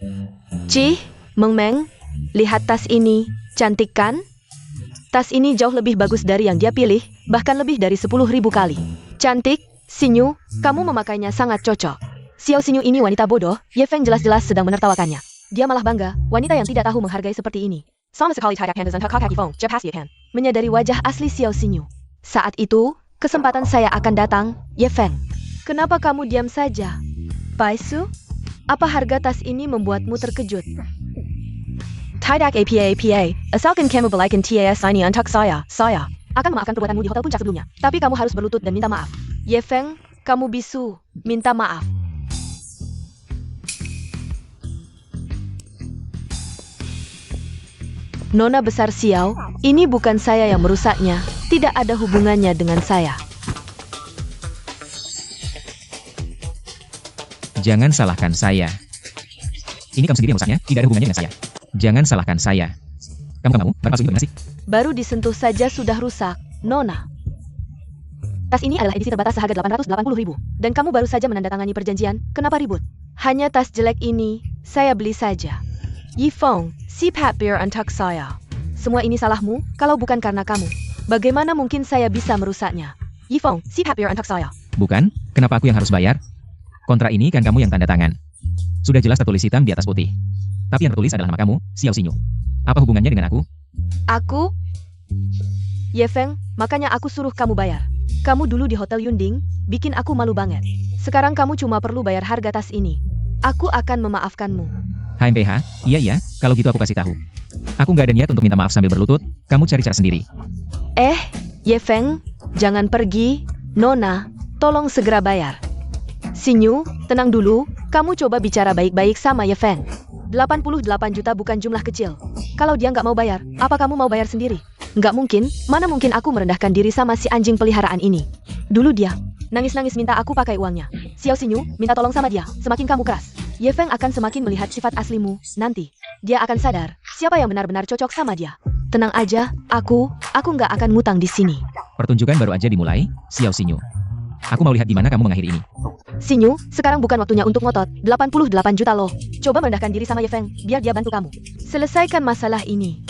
Cih, Meng, lihat tas ini, cantik kan? Tas ini jauh lebih bagus dari yang dia pilih, bahkan lebih dari 10.000 kali. Cantik, Xinyu, kamu memakainya sangat cocok. Xiao Xinyu ini wanita bodoh, Ye Feng jelas-jelas sedang menertawakannya. Dia malah bangga, wanita yang tidak tahu menghargai seperti ini. Sama sekali tidak menyadari wajah asli Xiao Xinyu. Saat itu, kesempatan saya akan datang, Ye Feng. Kenapa kamu diam saja? Baisu, apa harga tas ini membuatmu terkejut? Tidak apa, asalkan kamu belikan TAS ini untuk saya akan memaafkan perbuatanmu di hotel puncak sebelumnya. Tapi kamu harus berlutut dan minta maaf. Ye Feng, kamu bisu, minta maaf. Nona besar Xiao, ini bukan saya yang merusaknya, tidak ada hubungannya dengan saya. Jangan salahkan saya. Ini kamu sendiri yang rusaknya, tidak ada hubungannya dengan saya. Jangan salahkan saya. Kamu mau barang palsu ini bagaimana sih? Baru disentuh saja sudah rusak, Nona. Tas ini adalah edisi terbatas seharga 880.000, dan kamu baru saja menandatangani perjanjian, kenapa ribut? Hanya tas jelek ini, saya beli saja. Yi Feng, sip happy untuk saya. Semua ini salahmu, kalau bukan karena kamu. Bagaimana mungkin saya bisa merusaknya? Yi Feng, sip happy untuk saya. Bukan, kenapa aku yang harus bayar? Kontrak ini kan kamu yang tanda tangan. Sudah jelas tertulis hitam di atas putih. Tapi yang tertulis adalah nama kamu, Xiao Xinyu. Apa hubungannya dengan aku? Aku? Ye Feng, makanya aku suruh kamu bayar. Kamu dulu di Hotel Yunding, bikin aku malu banget. Sekarang kamu cuma perlu bayar harga tas ini. Aku akan memaafkanmu. HMPH, iya, kalau gitu aku kasih tahu. Aku nggak ada niat untuk minta maaf sambil berlutut, kamu cari cara sendiri. Ye Feng, jangan pergi, Nona, tolong segera bayar. Xinyu, tenang dulu, kamu coba bicara baik-baik sama Ye Feng. 88 juta bukan jumlah kecil. Kalau dia nggak mau bayar, apa kamu mau bayar sendiri? Nggak mungkin, mana mungkin aku merendahkan diri sama si anjing peliharaan ini. Dulu dia, nangis-nangis minta aku pakai uangnya. Xiao Xinyu, minta tolong sama dia, semakin kamu keras. Ye Feng akan semakin melihat sifat aslimu, nanti. Dia akan sadar, siapa yang benar-benar cocok sama dia. Tenang aja, aku nggak akan ngutang di sini. Pertunjukan baru aja dimulai, Xiao Xinyu. Aku mau lihat di mana kamu mengakhiri ini. Xinyu, sekarang bukan waktunya untuk ngotot. 88 juta loh. Coba merendahkan diri sama Ye Feng, biar dia bantu kamu. Selesaikan masalah ini.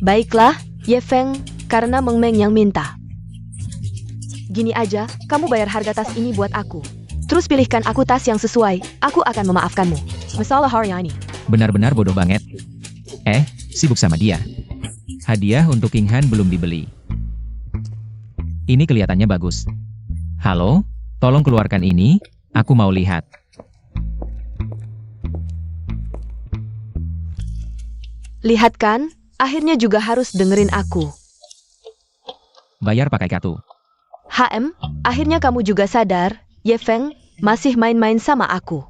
Baiklah, Ye Feng, karena Meng yang minta. Gini aja, kamu bayar harga tas ini buat aku. Terus pilihkan aku tas yang sesuai, aku akan memaafkanmu. Masalah hari ini. Benar-benar bodoh banget. Sibuk sama dia. Hadiah untuk King Han belum dibeli. Ini kelihatannya bagus. Halo, tolong keluarkan ini, aku mau lihat. Lihat kan, akhirnya juga harus dengerin aku. Bayar pakai kartu. Akhirnya kamu juga sadar, Ye Feng, masih main-main sama aku.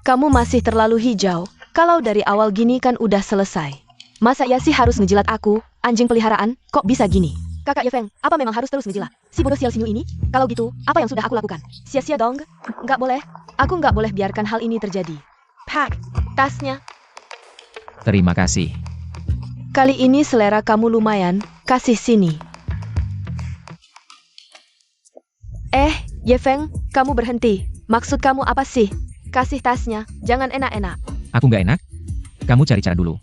Kamu masih terlalu hijau, kalau dari awal gini kan udah selesai. Masa ya sih harus ngejilat aku, anjing peliharaan, kok bisa gini? Kakak Ye Feng, apa memang harus terus ngejilat? Si bodoh Xiao Xinyu ini? Kalau gitu, apa yang sudah aku lakukan? Sia-sia dong. Nggak boleh, aku nggak boleh biarkan hal ini terjadi. Pak, tasnya. Terima kasih. Kali ini selera kamu lumayan, kasih sini. Ye Feng, kamu berhenti. Maksud kamu apa sih? Kasih tasnya, jangan enak-enak. Aku nggak enak? Kamu cari cara dulu.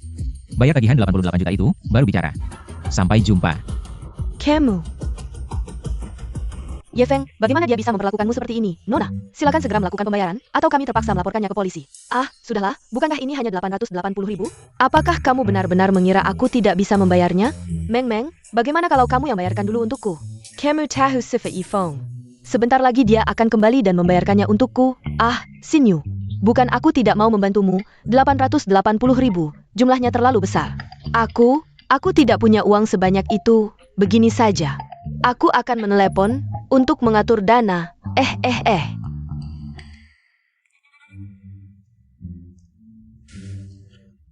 Bayar tagihan 88 juta itu, baru bicara. Sampai jumpa. Kamu. Ye Feng, bagaimana dia bisa memperlakukanmu seperti ini? Nona, silakan segera melakukan pembayaran, atau kami terpaksa melaporkannya ke polisi. Sudahlah, bukankah ini hanya 880.000? Apakah kamu benar-benar mengira aku tidak bisa membayarnya? Meng, bagaimana kalau kamu yang bayarkan dulu untukku? Kamu tahu sifat Ye Feng. Sebentar lagi dia akan kembali dan membayarkannya untukku. Xinyu. Bukan aku tidak mau membantumu, 880.000, jumlahnya terlalu besar. Aku tidak punya uang sebanyak itu, begini saja. Aku akan menelepon untuk mengatur dana.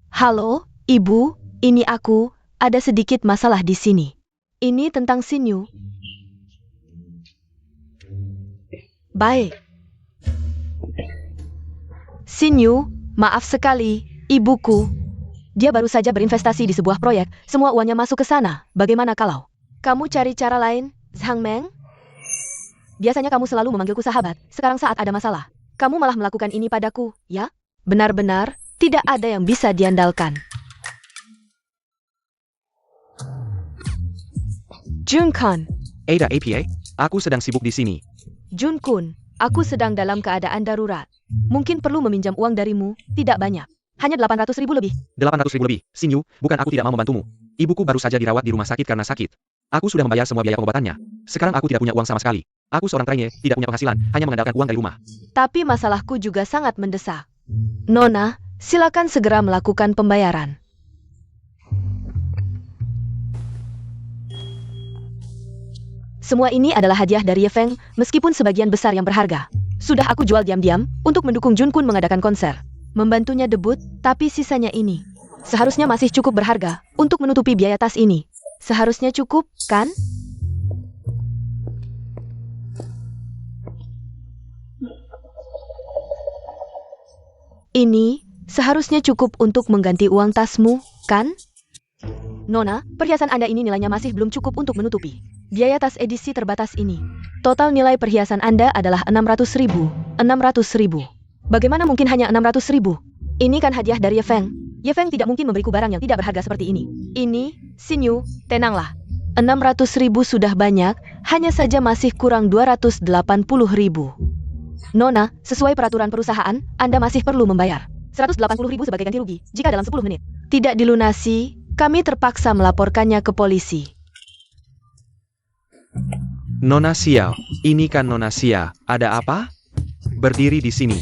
Halo, Ibu, ini aku, ada sedikit masalah di sini. Ini tentang Xinyu. Baik. Xinyu, maaf sekali, ibuku. Dia baru saja berinvestasi di sebuah proyek, semua uangnya masuk ke sana. Bagaimana kalau kamu cari cara lain, Zhang Meng? Biasanya kamu selalu memanggilku sahabat, sekarang saat ada masalah, kamu malah melakukan ini padaku, ya? Benar-benar, tidak ada yang bisa diandalkan. Jun-kun, Ada APA, aku sedang sibuk di sini. Jun-kun, aku sedang dalam keadaan darurat. Mungkin perlu meminjam uang darimu, tidak banyak. Hanya 800.000 lebih. 800.000 lebih. Xinyu, bukan aku tidak mau membantumu. Ibuku baru saja dirawat di rumah sakit karena sakit. Aku sudah membayar semua biaya pengobatannya. Sekarang aku tidak punya uang sama sekali. Aku seorang trainee, tidak punya penghasilan, hanya mengandalkan uang dari rumah. Tapi masalahku juga sangat mendesak. Nona, silakan segera melakukan pembayaran. Semua ini adalah hadiah dari Ye Feng, meskipun sebagian besar yang berharga. Sudah aku jual diam-diam untuk mendukung Jun-kun mengadakan konser. Membantunya debut, tapi sisanya ini. Seharusnya masih cukup berharga untuk menutupi biaya tas ini. Seharusnya cukup, kan? Ini seharusnya cukup untuk mengganti uang tasmu, kan? Nona, perhiasan Anda ini nilainya masih belum cukup untuk menutupi biaya tas edisi terbatas ini. Total nilai perhiasan Anda adalah 600.000. 600.000. Bagaimana mungkin hanya 600.000? Ini kan hadiah dari Ye Feng. Ye Feng tidak mungkin memberiku barang yang tidak berharga seperti ini. Ini, Xinyu, tenanglah. 600.000 sudah banyak, hanya saja masih kurang 280.000. Nona, sesuai peraturan perusahaan, Anda masih perlu membayar 180.000 sebagai ganti rugi, jika dalam 10 menit tidak dilunasi, kami terpaksa melaporkannya ke polisi. Nona Xiao, ini kan Nona Xia. Ada apa? Berdiri di sini.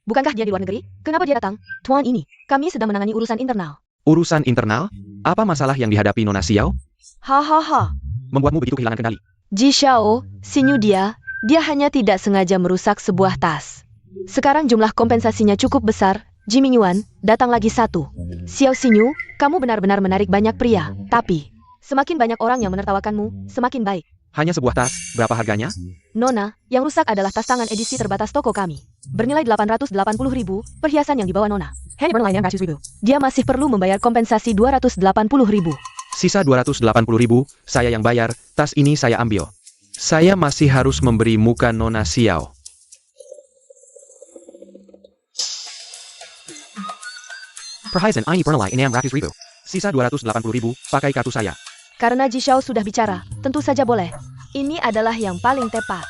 Bukankah dia di luar negeri? Kenapa dia datang? Tuan ini, kami sedang menangani urusan internal. Urusan internal? Apa masalah yang dihadapi Nona Xiao? Hahaha. Membuatmu begitu kehilangan kendali. Ji Xiao, Xinyu dia hanya tidak sengaja merusak sebuah tas. Sekarang jumlah kompensasinya cukup besar. Ji Mingyuan, datang lagi satu. Xiao Xinyu, kamu benar-benar menarik banyak pria, tapi semakin banyak orang yang menertawakanmu, semakin baik. Hanya sebuah tas, berapa harganya? Nona, yang rusak adalah tas tangan edisi terbatas toko kami. Bernilai 880.000, perhiasan yang dibawa Nona. Hanya bernilai 600.000. Dia masih perlu membayar kompensasi 280.000. Sisa 280.000, saya yang bayar, tas ini saya ambil. Saya masih harus memberi muka Nona Xiao. Perhiasan ini bernilai 600.000. Sisa 280.000, pakai kartu saya. Karena Ji Xiao sudah bicara, tentu saja boleh. Ini adalah yang paling tepat.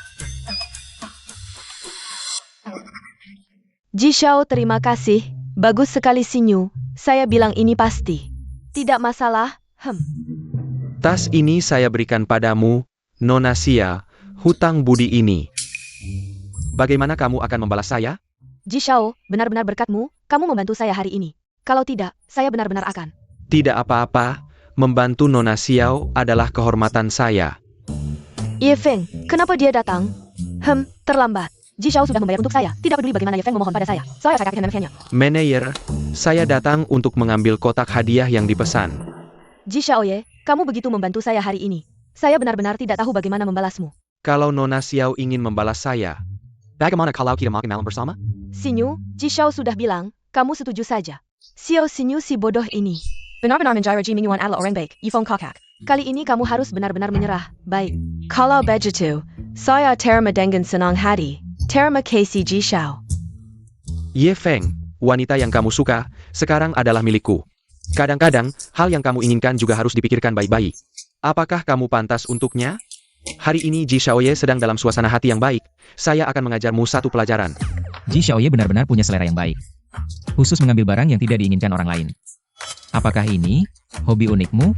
Ji Xiao, terima kasih. Bagus sekali Xinyu. Saya bilang ini pasti. Tidak masalah, Tas ini saya berikan padamu, Nona Xia, hutang budi ini. Bagaimana kamu akan membalas saya? Ji Xiao, benar-benar berkatmu, kamu membantu saya hari ini. Kalau tidak, saya benar-benar akan. Tidak apa-apa, membantu Nona Xiao adalah kehormatan saya. Ye Feng, kenapa dia datang? Terlambat. Ji Xiao sudah membayar untuk saya. Tidak peduli bagaimana Ye Feng memohon pada saya. Saya akan menangkapnya. Manajer, saya datang untuk mengambil kotak hadiah yang dipesan. Ji Xiao Ye, kamu begitu membantu saya hari ini. Saya benar-benar tidak tahu bagaimana membalasmu. Kalau Nona Xiao ingin membalas saya, bagaimana kalau kita makan malam bersama? Xinyu, Ji Xiao sudah bilang, kamu setuju saja. Xiao Xinyu si bodoh ini. Benar-benar menjara Ji Mingyuan adalah orang baik, Yifeng Kokak. Kali ini kamu harus benar-benar menyerah. Baik. Kalau begitu, saya terima dengan senang hati. Terima kasih Ji Xiao. Ye Feng, wanita yang kamu suka, sekarang adalah milikku. Kadang-kadang, hal yang kamu inginkan juga harus dipikirkan baik-baik. Apakah kamu pantas untuknya? Hari ini Ji Xiaoye sedang dalam suasana hati yang baik. Saya akan mengajarmu satu pelajaran. Ji Xiaoye benar-benar punya selera yang baik. Khusus mengambil barang yang tidak diinginkan orang lain. Apakah ini hobi unikmu?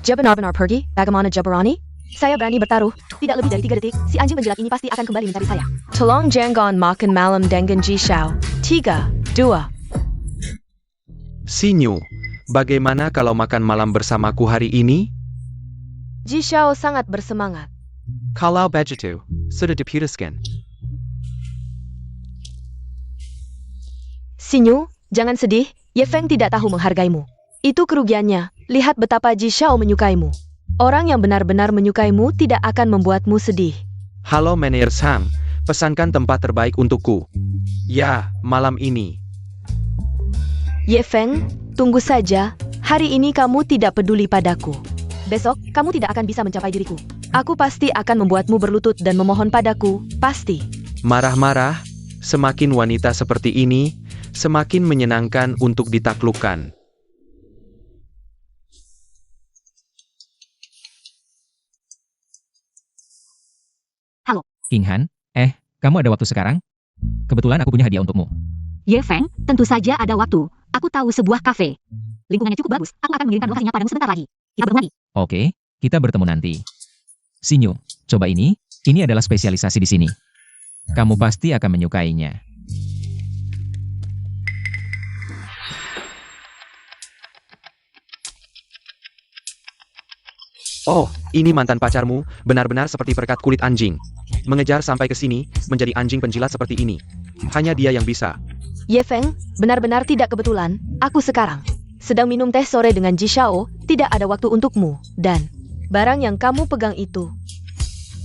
Dia benar-benar pergi, bagaimana Jabarani? Saya berani bertaruh, tidak lebih dari 3 detik, si anjing menjilat ini pasti akan kembali mencari saya. Tolong jangan makan malam dengan Ji Xiao. 3, 2. Xinyu, bagaimana kalau makan malam bersamaku hari ini? Ji Xiao sangat bersemangat. Kalau begitu, sudah diputuskan. Xinyu, jangan sedih, Ye Feng tidak tahu menghargaimu. Itu kerugiannya, lihat betapa Ji Xiao menyukaimu. Orang yang benar-benar menyukaimu tidak akan membuatmu sedih. Halo Manager Sam, pesankan tempat terbaik untukku. Ya, malam ini. Ye Feng, tunggu saja. Hari ini kamu tidak peduli padaku. Besok, kamu tidak akan bisa mencapai diriku. Aku pasti akan membuatmu berlutut dan memohon padaku, pasti. Marah-marah, semakin wanita seperti ini, semakin menyenangkan untuk ditaklukkan. King Han, kamu ada waktu sekarang? Kebetulan aku punya hadiah untukmu. Ye Feng, tentu saja ada waktu. Aku tahu sebuah kafe. Lingkungannya cukup bagus. Aku akan mengirimkan lokasinya padamu sebentar lagi. Kita bertemu lagi. Oke, kita bertemu nanti. Sinyu, coba ini. Ini adalah spesialisasi di sini. Kamu pasti akan menyukainya. Oh, ini mantan pacarmu, benar-benar seperti perekat kulit anjing. Mengejar sampai ke sini, menjadi anjing penjilat seperti ini. Hanya dia yang bisa. Ye Feng, benar-benar tidak kebetulan. Aku sekarang sedang minum teh sore dengan Ji Xiao, tidak ada waktu untukmu. Dan barang yang kamu pegang itu,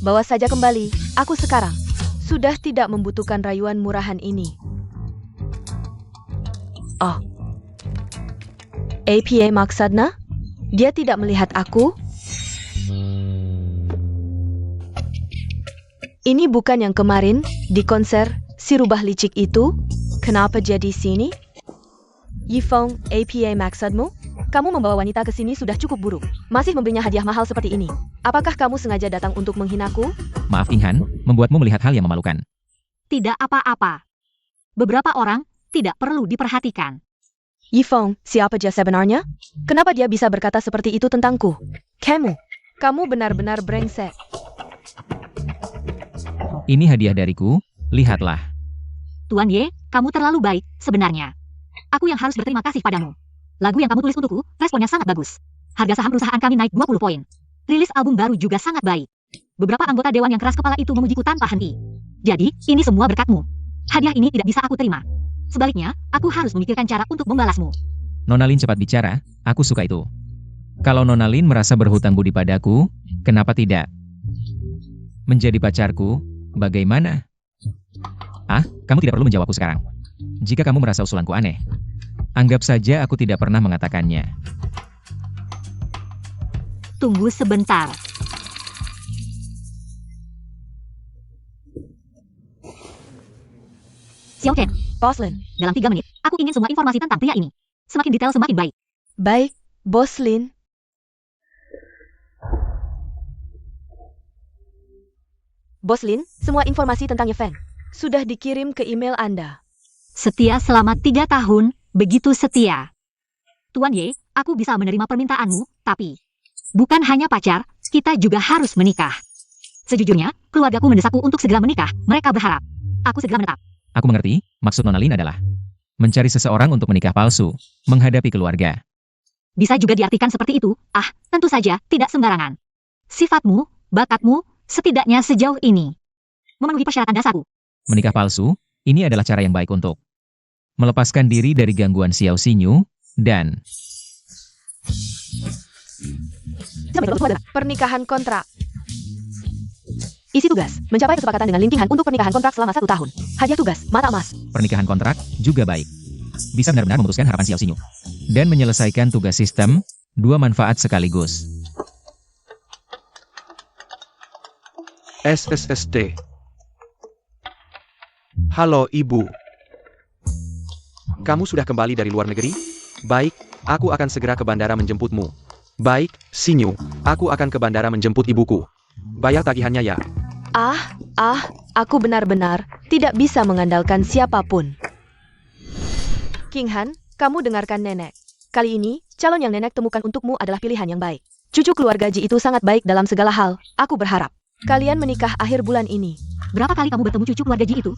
bawa saja kembali. Aku sekarang sudah tidak membutuhkan rayuan murahan ini. Oh. APA maksudnya? Dia tidak melihat aku? Ini bukan yang kemarin, di konser, si rubah licik itu? Kenapa jadi sini? Yifeng, APA maksudmu? Kamu membawa wanita ke sini sudah cukup buruk. Masih memberinya hadiah mahal seperti ini. Apakah kamu sengaja datang untuk menghinaku? Maaf King Han, membuatmu melihat hal yang memalukan. Tidak apa-apa. Beberapa orang tidak perlu diperhatikan. Yifeng, siapa dia sebenarnya? Kenapa dia bisa berkata seperti itu tentangku? Kamu benar-benar brengsek. Ini hadiah dariku, lihatlah. Tuan Ye, kamu terlalu baik, sebenarnya. Aku yang harus berterima kasih padamu. Lagu yang kamu tulis untukku, responnya sangat bagus. Harga saham perusahaan kami naik 20 poin. Rilis album baru juga sangat baik. Beberapa anggota dewan yang keras kepala itu memujiku tanpa henti. Jadi, ini semua berkatmu. Hadiah ini tidak bisa aku terima. Sebaliknya, aku harus memikirkan cara untuk membalasmu. Nona Lin cepat bicara, aku suka itu. Kalau Nona Lin merasa berhutang budi padaku, kenapa tidak? Menjadi pacarku, bagaimana? Kamu tidak perlu menjawabku sekarang. Jika kamu merasa usulanku aneh, anggap saja aku tidak pernah mengatakannya. Tunggu sebentar. Xiao Chen, Bos Lin. dalam 3 menit, aku ingin semua informasi tentang pria ini. Semakin detail semakin baik. Baik, Bos Lin. Bos Lin, semua informasi tentang Ye Feng sudah dikirim ke email Anda. Setia selama 3 tahun, begitu setia. Tuan Ye, aku bisa menerima permintaanmu, tapi bukan hanya pacar, kita juga harus menikah. Sejujurnya, keluargaku mendesakku untuk segera menikah. Mereka berharap aku segera menetap. Aku mengerti, maksud Nona Lin adalah mencari seseorang untuk menikah palsu, menghadapi keluarga. Bisa juga diartikan seperti itu. Tentu saja, tidak sembarangan. Sifatmu, bakatmu, setidaknya sejauh ini memenuhi persyaratan dasarku. Menikah palsu, ini adalah cara yang baik untuk melepaskan diri dari gangguan Xiao Xinyu, dan Pernikahan kontrak. Isi tugas, mencapai kesepakatan dengan Lin Qinghan untuk pernikahan kontrak selama 1 tahun. Hadiah tugas, mata emas. pernikahan kontrak juga baik. Bisa benar-benar memutuskan harapan Xiao Xinyu. Dan menyelesaikan tugas sistem, 2 manfaat sekaligus. SSSD. Halo Ibu. Kamu sudah kembali dari luar negeri? Baik, aku akan segera ke bandara menjemputmu. Baik, Sinyu, aku akan ke bandara menjemput ibuku. Bayar tagihannya ya. Aku benar-benar tidak bisa mengandalkan siapapun. King Han, kamu dengarkan nenek. Kali ini, calon yang nenek temukan untukmu adalah pilihan yang baik. Cucu keluarga Ji itu sangat baik dalam segala hal. Aku berharap kalian menikah akhir bulan ini. Berapa kali kamu bertemu cucu keluarga Ji itu?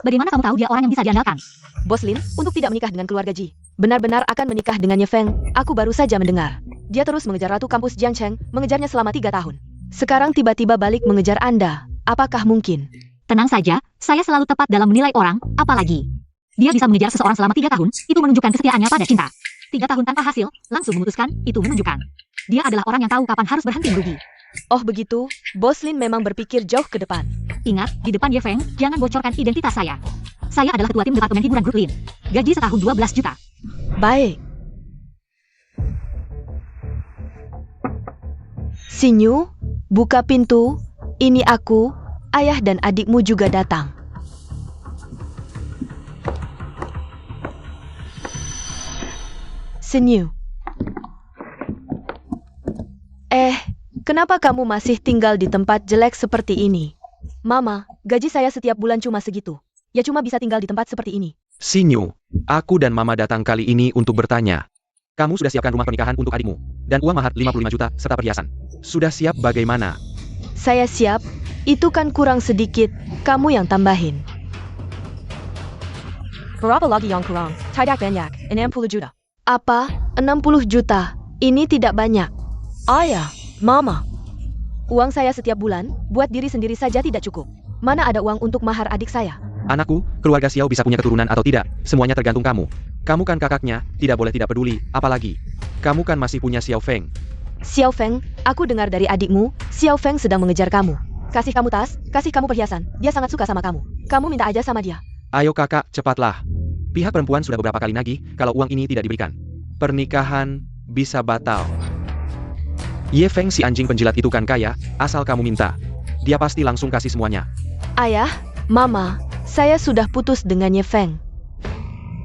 Bagaimana kamu tahu dia orang yang bisa diandalkan? Bos Lin, untuk tidak menikah dengan keluarga Ji, benar-benar akan menikah dengan Ye Feng. Aku baru saja mendengar. Dia terus mengejar ratu kampus Jiangcheng, mengejarnya selama 3 tahun. Sekarang tiba-tiba balik mengejar Anda. Apakah mungkin? Tenang saja, saya selalu tepat dalam menilai orang, apalagi dia bisa mengejar seseorang selama 3 tahun, itu menunjukkan kesetiaannya pada cinta. 3 tahun tanpa hasil, langsung memutuskan, itu menunjukkan Dia adalah orang yang tahu kapan harus berhenti merugi. Oh begitu, Bos Lin memang berpikir jauh ke depan. Ingat, di depan Ye Feng, jangan bocorkan identitas saya. Saya adalah ketua tim departemen hiburan grup Lin. Gaji setahun 12 juta. Baik. Sinyu, buka pintu. Ini aku, ayah dan adikmu juga datang. Sinyu. Kenapa kamu masih tinggal di tempat jelek seperti ini? Mama, gaji saya setiap bulan cuma segitu. Ya cuma bisa tinggal di tempat seperti ini. Sinyu, aku dan Mama datang kali ini untuk bertanya. Kamu sudah siapkan rumah pernikahan untuk adikmu, dan uang mahar 55 juta serta perhiasan. Sudah siap bagaimana? Saya siap, itu kan kurang sedikit, kamu yang tambahin. Berapa lagi yang kurang? Tidak banyak, 60 juta. Apa? 60 juta? Ini tidak banyak. Ayah, Mama. Uang saya setiap bulan, buat diri sendiri saja tidak cukup. Mana ada uang untuk mahar adik saya? Anakku, keluarga Xiao bisa punya keturunan atau tidak, semuanya tergantung kamu. Kamu kan kakaknya, tidak boleh tidak peduli, apalagi. Kamu kan masih punya Xiao Feng. Xiao Feng, aku dengar dari adikmu, Xiao Feng sedang mengejar kamu. Kasih kamu tas, kasih kamu perhiasan, dia sangat suka sama kamu. Kamu minta aja sama dia. Ayo kakak, cepatlah. Pihak perempuan sudah beberapa kali nagih, kalau uang ini tidak diberikan. Pernikahan bisa batal. Ye Feng si anjing penjilat itu kan kaya, asal kamu minta. Dia pasti langsung kasih semuanya. Ayah, Mama, saya sudah putus dengan Ye Feng.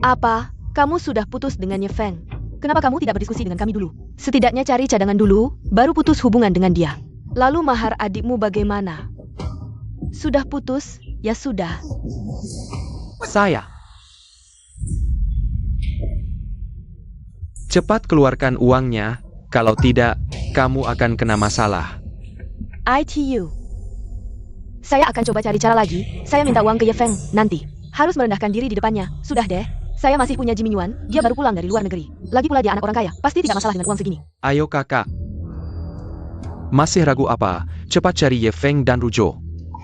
Apa? Kamu sudah putus dengan Ye Feng? Kenapa kamu tidak berdiskusi dengan kami dulu? Setidaknya cari cadangan dulu, baru putus hubungan dengan dia. Lalu mahar adikmu bagaimana? Sudah putus? Ya sudah. Saya. Cepat keluarkan uangnya, kalau tidak, kamu akan kena masalah. ITU. Saya akan coba cari cara lagi, saya minta uang ke Ye Feng, nanti. Harus merendahkan diri di depannya, sudah deh. Saya masih punya Jimmy Yuan, dia baru pulang dari luar negeri. Lagi pula dia anak orang kaya, pasti tidak masalah dengan uang segini. Ayo kakak. Masih ragu apa? Cepat cari Ye Feng dan Rujo.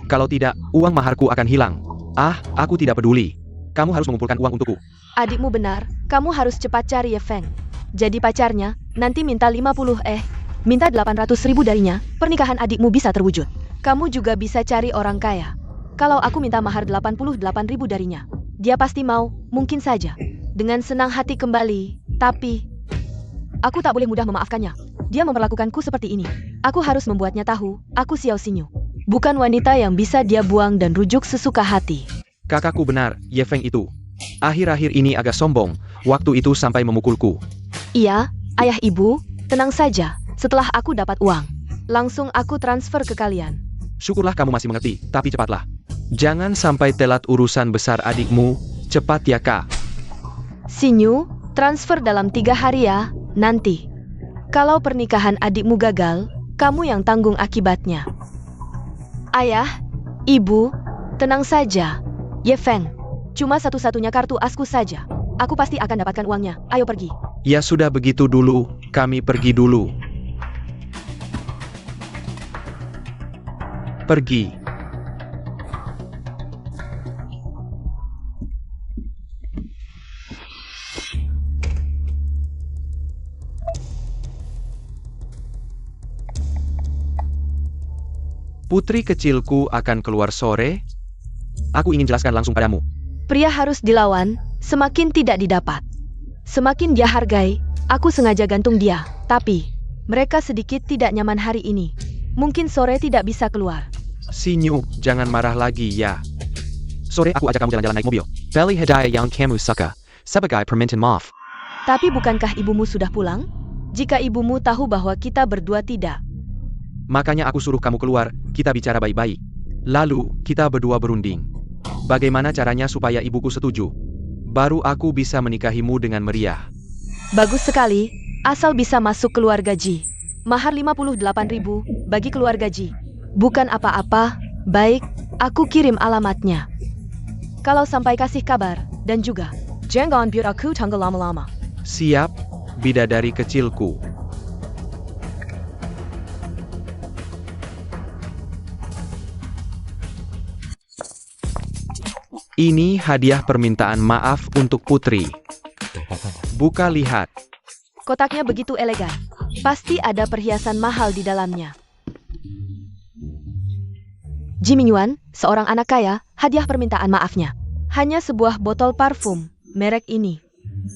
Kalau tidak, uang maharku akan hilang. Ah, aku tidak peduli. Kamu harus mengumpulkan uang untukku. Adikmu benar, kamu harus cepat cari Ye Feng. Jadi pacarnya, nanti minta 800.000 darinya, pernikahan adikmu bisa terwujud. Kamu juga bisa cari orang kaya. Kalau aku minta mahar 88.000 darinya, dia pasti mau, mungkin saja. Dengan senang hati kembali, tapi aku tak boleh mudah memaafkannya. Dia memperlakukanku seperti ini. Aku harus membuatnya tahu, aku Xiao Xinyu. Bukan wanita yang bisa dia buang dan rujuk sesuka hati. Kakakku benar, Ye Feng itu. Akhir-akhir ini agak sombong, waktu itu sampai memukulku. Iya, ayah ibu, tenang saja. Setelah aku dapat uang, langsung aku transfer ke kalian. Syukurlah kamu masih mengerti, tapi cepatlah. Jangan sampai telat urusan besar adikmu, cepat ya kak. Sinyu, transfer dalam 3 hari ya, nanti. Kalau pernikahan adikmu gagal, kamu yang tanggung akibatnya. Ayah, ibu, tenang saja. Ye Feng, cuma satu-satunya kartu asku saja. Aku pasti akan dapatkan uangnya, ayo pergi. Ya sudah begitu dulu, kami pergi dulu. Pergi. Putri kecilku akan keluar sore. Aku ingin jelaskan langsung padamu. Pria harus dilawan, semakin tidak didapat. Semakin dia hargai, aku sengaja gantung dia. Tapi, mereka sedikit tidak nyaman hari ini. Mungkin sore tidak bisa keluar. Sinyu, jangan marah lagi ya. Sore aku ajak kamu jalan-jalan naik mobil. Beli hadiah yang kamu suka. Sebagai permintaan maaf. Tapi bukankah ibumu sudah pulang? Jika ibumu tahu bahwa kita berdua tidak. Makanya aku suruh kamu keluar, kita bicara baik-baik. Lalu, kita berdua berunding. Bagaimana caranya supaya ibuku setuju? Baru aku bisa menikahimu dengan meriah. Bagus sekali, asal bisa masuk keluar gaji. Mahar 58.000 bagi keluar gaji. Bukan apa-apa, baik, aku kirim alamatnya. Kalau sampai kasih kabar, dan juga, jangan biar aku tunggu lama-lama. Siap, bidadari kecilku. Ini hadiah permintaan maaf untuk Putri. Buka lihat. Kotaknya begitu elegan. Pasti ada perhiasan mahal di dalamnya. Ji Mingyuan, seorang anak kaya, hadiah permintaan maafnya. Hanya sebuah botol parfum, merek ini.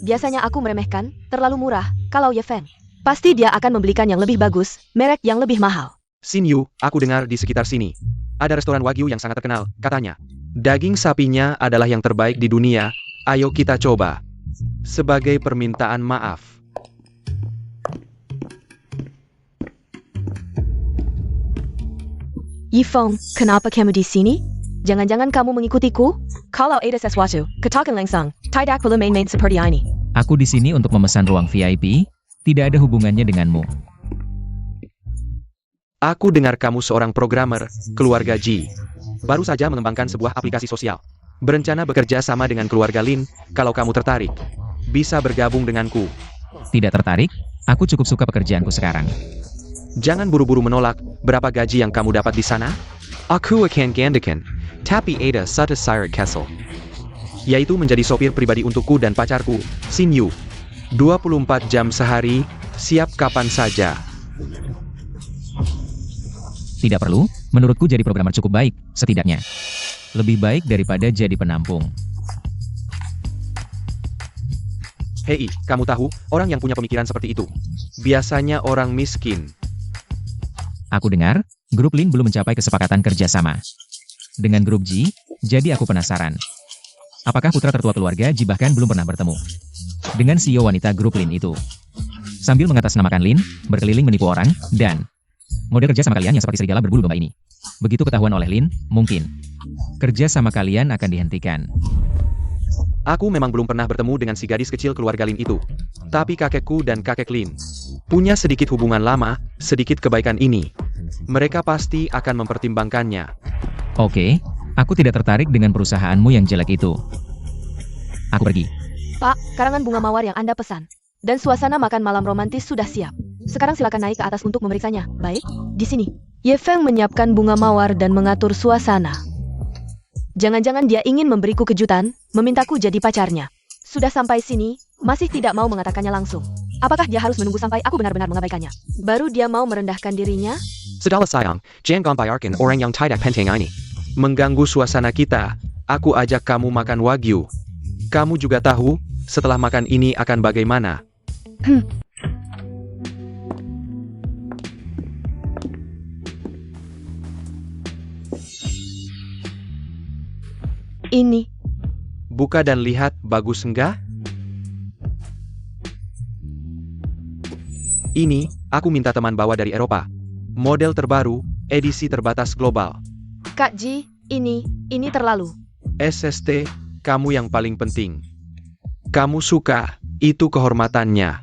Biasanya aku meremehkan, terlalu murah, kalau Ye Feng. Pasti dia akan membelikan yang lebih bagus, merek yang lebih mahal. Xin Yu, aku dengar di sekitar sini. Ada restoran Wagyu yang sangat terkenal, katanya. Daging sapinya adalah yang terbaik di dunia, ayo kita coba. Sebagai permintaan maaf. Yi Feng, kenapa kamu di sini? Jangan-jangan kamu mengikutiku? Kalau ada sesuatu, katakan langsung. Tidak perlu main-main seperti ini. Aku di sini untuk memesan ruang VIP, tidak ada hubungannya denganmu. Aku dengar kamu seorang programmer, keluarga Ji. Baru saja mengembangkan sebuah aplikasi sosial. Berencana bekerja sama dengan keluarga Lin, kalau kamu tertarik. Bisa bergabung denganku. Tidak tertarik? Aku cukup suka pekerjaanku sekarang. Jangan buru-buru menolak, berapa gaji yang kamu dapat di sana? Aku akan gandakan, tapi ada satu syarat Kessel. Yaitu menjadi sopir pribadi untukku dan pacarku, Xin Yu. 24 jam sehari, siap kapan saja. Tidak perlu, menurutku jadi programmer cukup baik, setidaknya. Lebih baik daripada jadi penampung. Hei, kamu tahu, orang yang punya pemikiran seperti itu. Biasanya orang miskin. Aku dengar, grup Lin belum mencapai kesepakatan kerjasama dengan grup Ji, jadi aku penasaran. Apakah putra tertua keluarga Ji bahkan belum pernah bertemu dengan CEO wanita grup Lin itu? Sambil mengatasnamakan Lin, berkeliling menipu orang, dan model kerja sama kalian yang seperti serigala berbulu domba ini. Begitu ketahuan oleh Lin, mungkin kerja sama kalian akan dihentikan. Aku memang belum pernah bertemu dengan si gadis kecil keluarga Lin itu. Tapi kakekku dan kakek Lin punya sedikit hubungan lama, sedikit kebaikan ini. Mereka pasti akan mempertimbangkannya. Oke, aku tidak tertarik dengan perusahaanmu yang jelek itu. Aku pergi. Pak, karangan bunga mawar yang Anda pesan. Dan suasana makan malam romantis sudah siap. Sekarang silakan naik ke atas untuk memeriksanya. Baik, di sini. Ye Feng menyiapkan bunga mawar dan mengatur suasana. Jangan-jangan dia ingin memberiku kejutan, memintaku jadi pacarnya. Sudah sampai sini, masih tidak mau mengatakannya langsung. Apakah dia harus menunggu sampai aku benar-benar mengabaikannya? Baru dia mau merendahkan dirinya? Sedala sayang, jangan bayarkan orang yang tidak penting ini. Mengganggu suasana kita, aku ajak kamu makan Wagyu. Kamu juga tahu, setelah makan ini akan bagaimana? Ini. Buka dan lihat, bagus enggak? Ini, aku minta teman bawa dari Eropa. Model terbaru, edisi terbatas global. Kak Ji, ini terlalu. SST, kamu yang paling penting. Kamu suka, itu kehormatannya.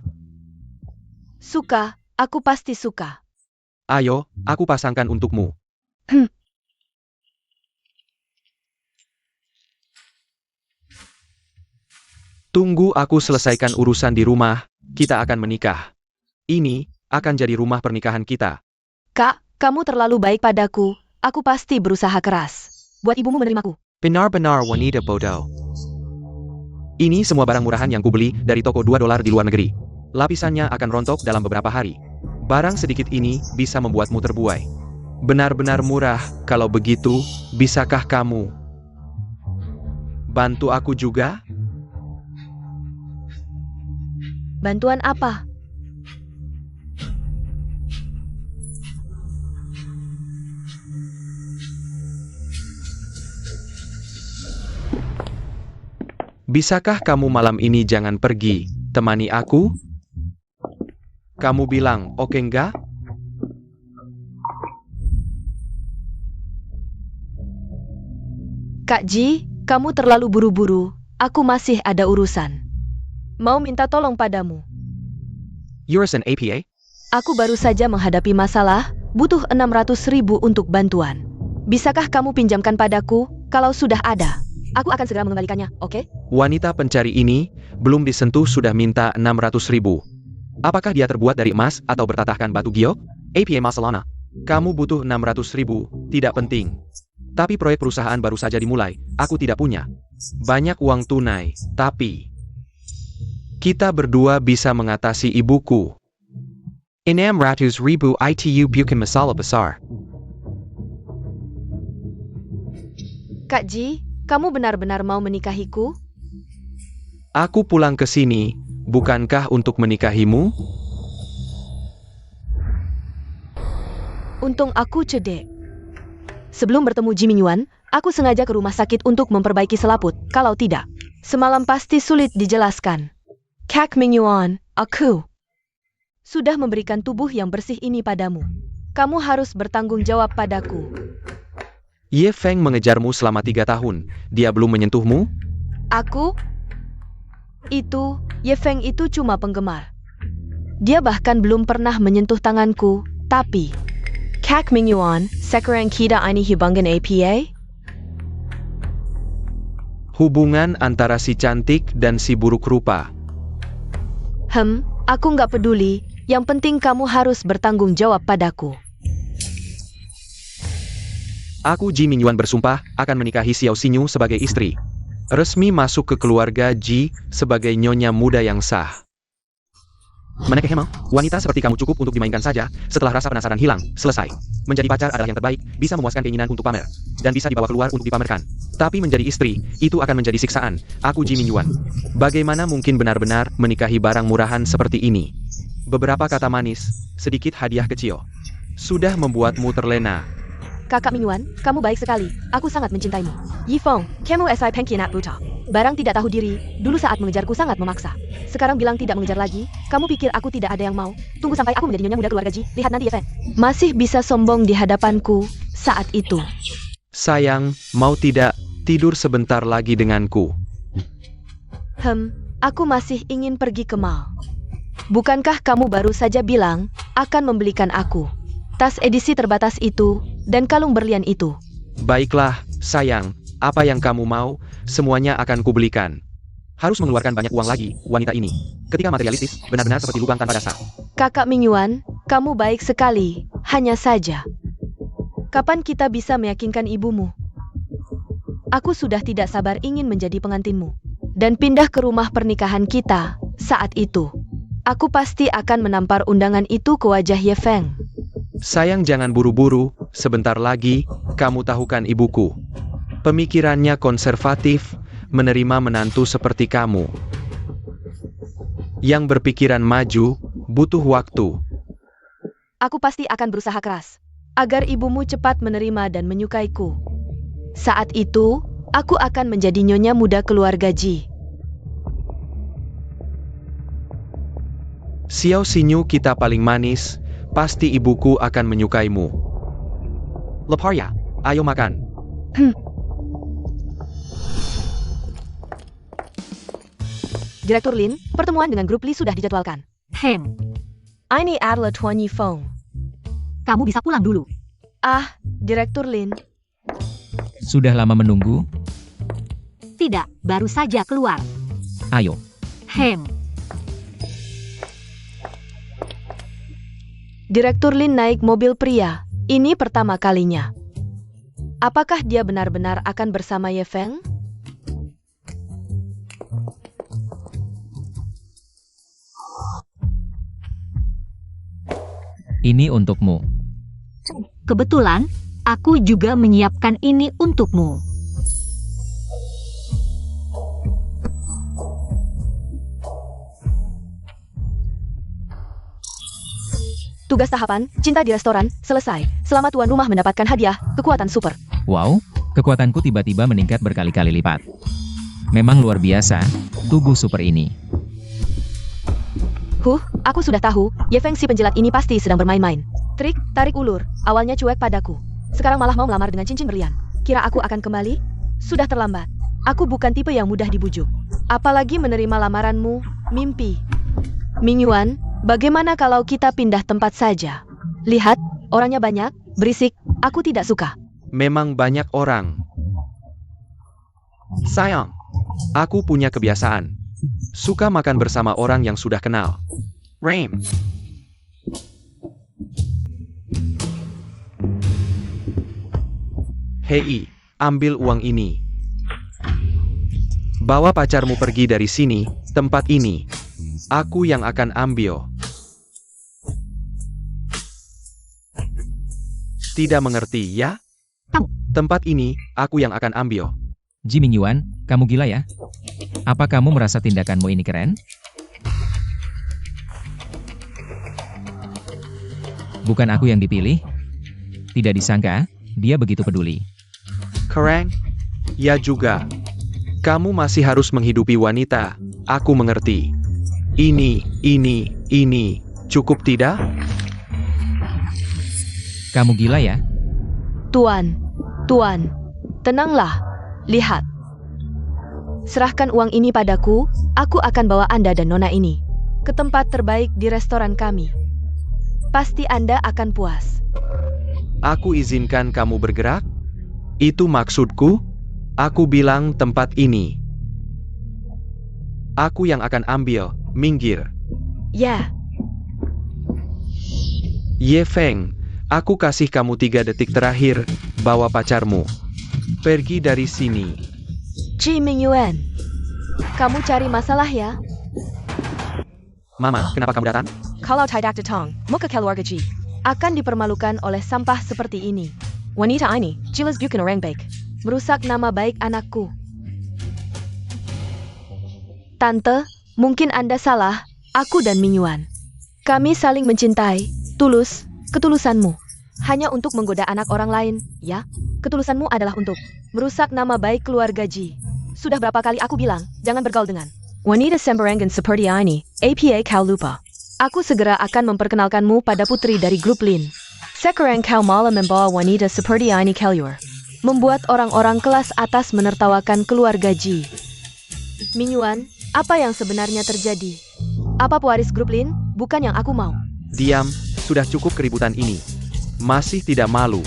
Suka, aku pasti suka. Ayo, aku pasangkan untukmu. Tunggu aku selesaikan urusan di rumah, kita akan menikah. Ini akan jadi rumah pernikahan kita. Kak, kamu terlalu baik padaku. Aku pasti berusaha keras. Buat ibumu menerimaku. Benar-benar wanita bodoh. Ini semua barang murahan yang kubeli dari toko $2 di luar negeri. Lapisannya akan rontok dalam beberapa hari. Barang sedikit ini bisa membuatmu terbuai. Benar-benar murah, kalau begitu, bisakah kamu bantu aku juga? Bantuan apa? Bisakah kamu malam ini jangan pergi, temani aku? Kamu bilang, oke enggak? Kak Ji, kamu terlalu buru-buru. Aku masih ada urusan. Mau minta tolong padamu. You're an APA? Aku baru saja menghadapi masalah, butuh 600.000 untuk bantuan. Bisakah kamu pinjamkan padaku, kalau sudah ada? Aku akan segera mengembalikannya, oke? Wanita pencari ini, belum disentuh sudah minta 600.000. Apakah dia terbuat dari emas atau bertatahkan batu giok? APA Masalana. Kamu butuh 600.000, tidak penting. Tapi proyek perusahaan baru saja dimulai, aku tidak punya banyak uang tunai, tapi kita berdua bisa mengatasi ibuku. 600,000 ITU bukan masalah besar. Kak Ji, kamu benar-benar mau menikahiku? Aku pulang ke sini, bukankah untuk menikahimu? Untung aku cedek. Sebelum bertemu Ji Mingyuan, aku sengaja ke rumah sakit untuk memperbaiki selaput. Kalau tidak, semalam pasti sulit dijelaskan. Kak Mingyuan, aku sudah memberikan tubuh yang bersih ini padamu. Kamu harus bertanggung jawab padaku. Ye Feng mengejarmu selama 3 tahun. Dia belum menyentuhmu? Aku? Ye Feng itu cuma penggemar. Dia bahkan belum pernah menyentuh tanganku, tapi Kak Mingyuan, sekarang kita ini hubungan APA? Hubungan antara si cantik dan si buruk rupa. Aku nggak peduli. Yang penting kamu harus bertanggung jawab padaku. Aku Ji Mingyuan bersumpah akan menikahi Xiao Xinyu sebagai istri. Resmi masuk ke keluarga Ji sebagai nyonya muda yang sah. Manakah emang, wanita seperti kamu cukup untuk dimainkan saja, setelah rasa penasaran hilang, selesai. Menjadi pacar adalah yang terbaik, bisa memuaskan keinginan untuk pamer, dan bisa dibawa keluar untuk dipamerkan. Tapi menjadi istri, itu akan menjadi siksaan. Aku Ji Mingyuan. Bagaimana mungkin benar-benar menikahi barang murahan seperti ini? Beberapa kata manis, sedikit hadiah kecil, sudah membuatmu terlena. Kakak Mingyuan, kamu baik sekali. Aku sangat mencintaimu. Yifeng, kamu si pengkhianat buta. Barang tidak tahu diri, dulu saat mengejarku sangat memaksa. Sekarang bilang tidak mengejar lagi, kamu pikir aku tidak ada yang mau? Tunggu sampai aku menjadi nyonya muda keluarga Ji, lihat nanti ya, Fen. Masih bisa sombong di hadapanku saat itu. Sayang, mau tidak, tidur sebentar lagi denganku. Aku masih ingin pergi ke mall. Bukankah kamu baru saja bilang akan membelikan aku tas edisi terbatas itu dan kalung berlian itu? Baiklah, sayang, apa yang kamu mau, semuanya akan kubelikan. Harus mengeluarkan banyak uang lagi, wanita ini. Ketika materialistis, benar-benar seperti lubang tanpa dasar. Kakak Mingyuan, kamu baik sekali, hanya saja. Kapan kita bisa meyakinkan ibumu? Aku sudah tidak sabar ingin menjadi pengantinmu. Dan pindah ke rumah pernikahan kita, saat itu. Aku pasti akan menampar undangan itu ke wajah Ye Feng. Sayang jangan buru-buru, sebentar lagi, kamu tahu kan ibuku. Pemikirannya konservatif, menerima menantu seperti kamu. Yang berpikiran maju, butuh waktu. Aku pasti akan berusaha keras, agar ibumu cepat menerima dan menyukaiku. Saat itu, aku akan menjadi nyonya muda keluarga Ji. Xiao Xinyu kita paling manis, pasti ibuku akan menyukaimu. Lapar ya? Ayo makan. Direktur Lin, pertemuan dengan grup Li sudah dijadwalkan. Ini adalah Tuan Yifeng. Kamu bisa pulang dulu. Direktur Lin. Sudah lama menunggu? Tidak, baru saja keluar. Ayo. Direktur Lin naik mobil pria. Ini pertama kalinya. Apakah dia benar-benar akan bersama Ye Feng? Ini untukmu. Kebetulan, aku juga menyiapkan ini untukmu. Tugas tahapan, cinta di restoran, selesai. Selamat tuan rumah mendapatkan hadiah, kekuatan super. Wow, kekuatanku tiba-tiba meningkat berkali-kali lipat. Memang luar biasa, tubuh super ini. Aku sudah tahu, Ye Feng si penjilat ini pasti sedang bermain-main. Trik, tarik ulur, awalnya cuek padaku. Sekarang malah mau melamar dengan cincin berlian. Kira aku akan kembali? Sudah terlambat. Aku bukan tipe yang mudah dibujuk. Apalagi menerima lamaranmu, mimpi. Mingyuan, bagaimana kalau kita pindah tempat saja? Lihat, orangnya banyak, berisik, aku tidak suka. Memang banyak orang. Sayang, aku punya kebiasaan. Suka makan bersama orang yang sudah kenal. Raim. Hei, ambil uang ini. Bawa pacarmu pergi dari sini, tempat ini. Aku yang akan ambil. tidak mengerti, ya? Kamu. Tempat ini, aku yang akan ambil. Ji Mingyuan, kamu gila ya? Apa kamu merasa tindakanmu ini keren? Bukan aku yang dipilih? Tidak disangka, dia begitu peduli. Keren? Ya juga. Kamu masih harus menghidupi wanita, aku mengerti. Ini, cukup tidak? Kamu gila ya? Tuan, tenanglah. Lihat. Serahkan uang ini padaku, aku akan bawa Anda dan Nona ini ke tempat terbaik di restoran kami. Pasti Anda akan puas. Aku izinkan kamu bergerak? Itu maksudku? Aku bilang tempat ini. Aku yang akan ambil, minggir. Ya, Ye Feng, aku kasih kamu 3 detik terakhir, bawa pacarmu. Pergi dari sini. Ji Mingyuan. Kamu cari masalah ya? Mama, kenapa kamu datang? Kalau tidak datang, muka keluarga Ji akan dipermalukan oleh sampah seperti ini. Wanita ini, jelas bukan orang baik. Merusak nama baik anakku. Tante, mungkin Anda salah, aku dan Mingyuan. Kami saling mencintai, tulus, ketulusanmu. Hanya untuk menggoda anak orang lain, ya? Ketulusanmu adalah untuk merusak nama baik keluarga Ji. Sudah berapa kali aku bilang, jangan bergaul dengan wanita sembarangan seperti ini, apa kau lupa? Aku segera akan memperkenalkanmu pada putri dari grup Lin. Sekarang kau malah membawa wanita seperti ini keluar. Membuat orang-orang kelas atas menertawakan keluarga Ji. Mingyuan, apa yang sebenarnya terjadi? Apa pewaris grup Lin? Bukan yang aku mau. Diam, sudah cukup keributan ini. Masih tidak malu.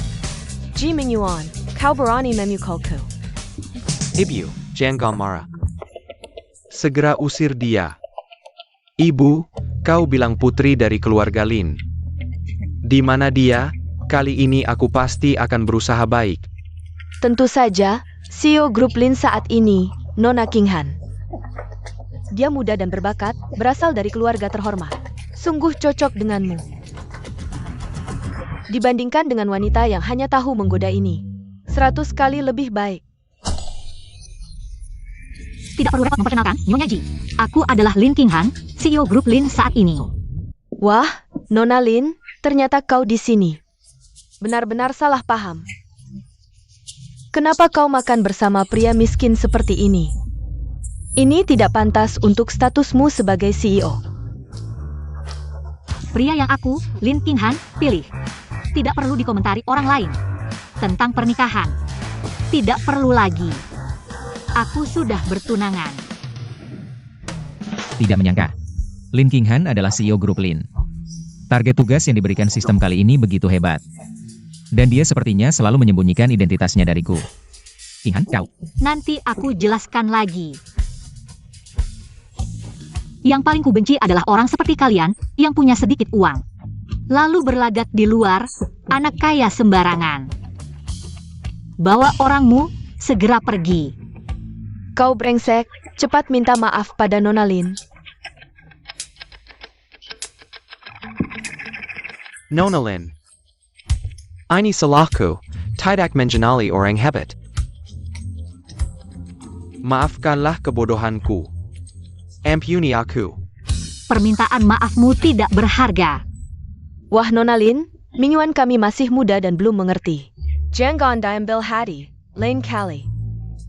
Ji Mingyuan, kau berani memukulku. Ibu, jangan marah. Segera usir dia. Ibu, kau bilang putri dari keluarga Lin. Di mana dia? Kali ini aku pasti akan berusaha baik. Tentu saja, CEO grup Lin saat ini, Nona King Han. Dia muda dan berbakat, berasal dari keluarga terhormat. Sungguh cocok denganmu. Dibandingkan dengan wanita yang hanya tahu menggoda ini, 100 kali lebih baik. Tidak perlu repot memperkenalkan, Nyonya Ji. Aku adalah Lin King Han, CEO grup Lin saat ini. Wah, Nona Lin, ternyata kau di sini. Benar-benar salah paham. Kenapa kau makan bersama pria miskin seperti ini? Ini tidak pantas untuk statusmu sebagai CEO. Pria yang aku, Lin King Han, pilih. Tidak perlu dikomentari orang lain. Tentang pernikahan. Tidak perlu lagi. Aku sudah bertunangan. Tidak menyangka. Lin King Han adalah CEO grup Lin. Target tugas yang diberikan sistem kali ini begitu hebat. Dan dia sepertinya selalu menyembunyikan identitasnya dariku. King Han, kau. Nanti aku jelaskan lagi. Yang paling kubenci adalah orang seperti kalian yang punya sedikit uang. Lalu berlagak di luar, anak kaya sembarangan. Bawa orangmu, segera pergi. Kau brengsek, cepat minta maaf pada Nona Lin. Nona Lin. Ini salahku, tidak mengenali orang hebat. Maafkanlah kebodohanku. Ampuni aku. Permintaan maafmu tidak berharga. Wah Nona Lin, Mingyuan kami masih muda dan belum mengerti. Jangan diambil hati, lain kali.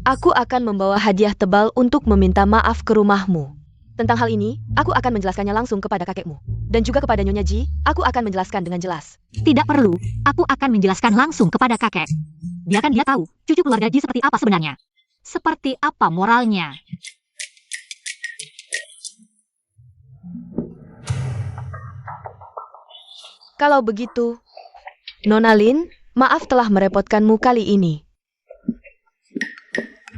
Aku akan membawa hadiah tebal untuk meminta maaf ke rumahmu. Tentang hal ini, aku akan menjelaskannya langsung kepada kakekmu. Dan juga kepada Nyonya Ji, aku akan menjelaskan dengan jelas. Tidak perlu, aku akan menjelaskan langsung kepada kakek. Biarkan dia tahu, cucu keluarga Ji seperti apa sebenarnya. Seperti apa moralnya. Kalau begitu, Nona Lin, maaf telah merepotkanmu kali ini.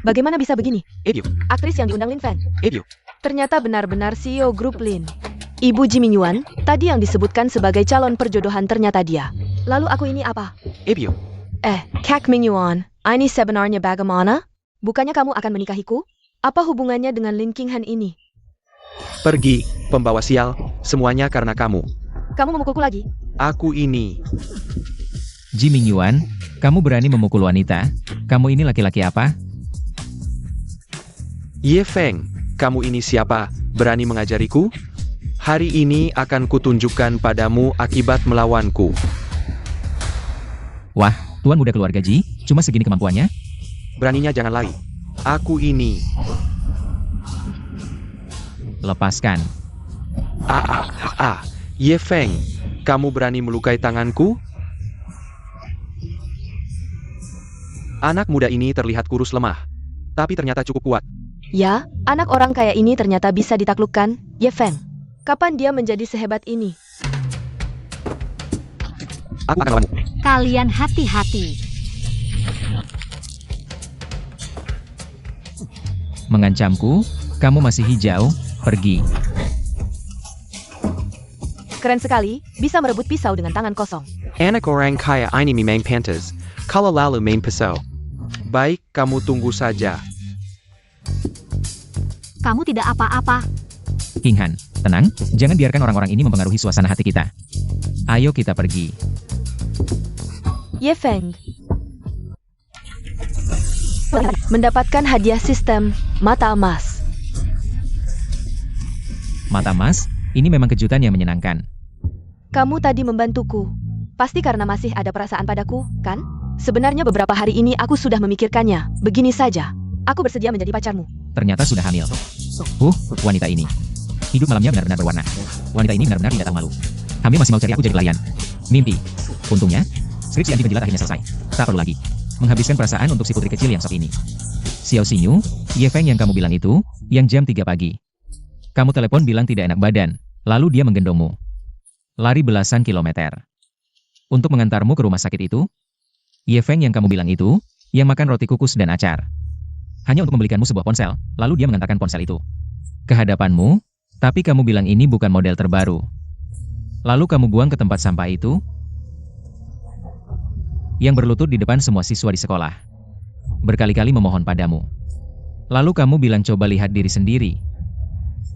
Bagaimana bisa begini? Ibu, Aktris yang diundang Lin Fan. ibu. Ternyata benar-benar CEO grup Lin. Ibu Ji Mingyuan, tadi yang disebutkan sebagai calon perjodohan ternyata dia. Lalu aku ini apa? Ibu. Kak Mingyuan, ini sebenarnya bagaimana? Bukannya kamu akan menikahiku? Apa hubungannya dengan Lin King Han ini? Pergi, pembawa sial, semuanya karena kamu. Kamu memukulku lagi? Aku ini. Ji Mingyuan, kamu berani memukul wanita? Kamu ini laki-laki apa? Ye Feng, kamu ini siapa? Berani mengajariku? Hari ini akan kutunjukkan padamu akibat melawanku. Wah, tuan muda keluarga Ji, cuma segini kemampuannya? Beraninya jangan lari. Aku ini. Lepaskan. Ye Feng, kamu berani melukai tanganku? Anak muda ini terlihat kurus lemah, tapi ternyata cukup kuat. Ya, anak orang kaya ini ternyata bisa ditaklukkan, Ye Feng. Kapan dia menjadi sehebat ini? Aku akan lawanmu. Kalian hati-hati. Mengancamku? Kamu masih hijau, pergi. Keren sekali, bisa merebut pisau dengan tangan kosong. Anak orang kaya ini main pantas, kalau lalu main pisau. Baik, kamu tunggu saja. Kamu tidak apa-apa. King Han, tenang, jangan biarkan orang-orang ini mempengaruhi suasana hati kita. Ayo kita pergi. Ye Feng mendapatkan hadiah sistem mata emas. Mata emas, ini memang kejutan yang menyenangkan. Kamu tadi membantuku. Pasti karena masih ada perasaan padaku, kan? Sebenarnya beberapa hari ini aku sudah memikirkannya. Begini saja, aku bersedia menjadi pacarmu. Ternyata sudah hamil. Wanita ini. Hidup malamnya benar-benar berwarna. Wanita ini benar-benar tidak tahu malu. Hamil masih mau cari aku jadi pelayan. Mimpi. Untungnya, skripsi anti penjilat akhirnya selesai. Tak perlu lagi menghabiskan perasaan untuk si putri kecil yang sok ini. Xiao Xinyu, Ye Feng yang kamu bilang itu, yang jam 3 pagi. Kamu telepon bilang tidak enak badan, lalu dia menggendongmu. Lari belasan kilometer. Untuk mengantarmu ke rumah sakit itu, Ye Feng yang kamu bilang itu, yang makan roti kukus dan acar. Hanya untuk membelikanmu sebuah ponsel, lalu dia mengantarkan ponsel itu ke hadapanmu, tapi kamu bilang ini bukan model terbaru. Lalu kamu buang ke tempat sampah itu, yang berlutut di depan semua siswa di sekolah. Berkali-kali memohon padamu. Lalu kamu bilang coba lihat diri sendiri.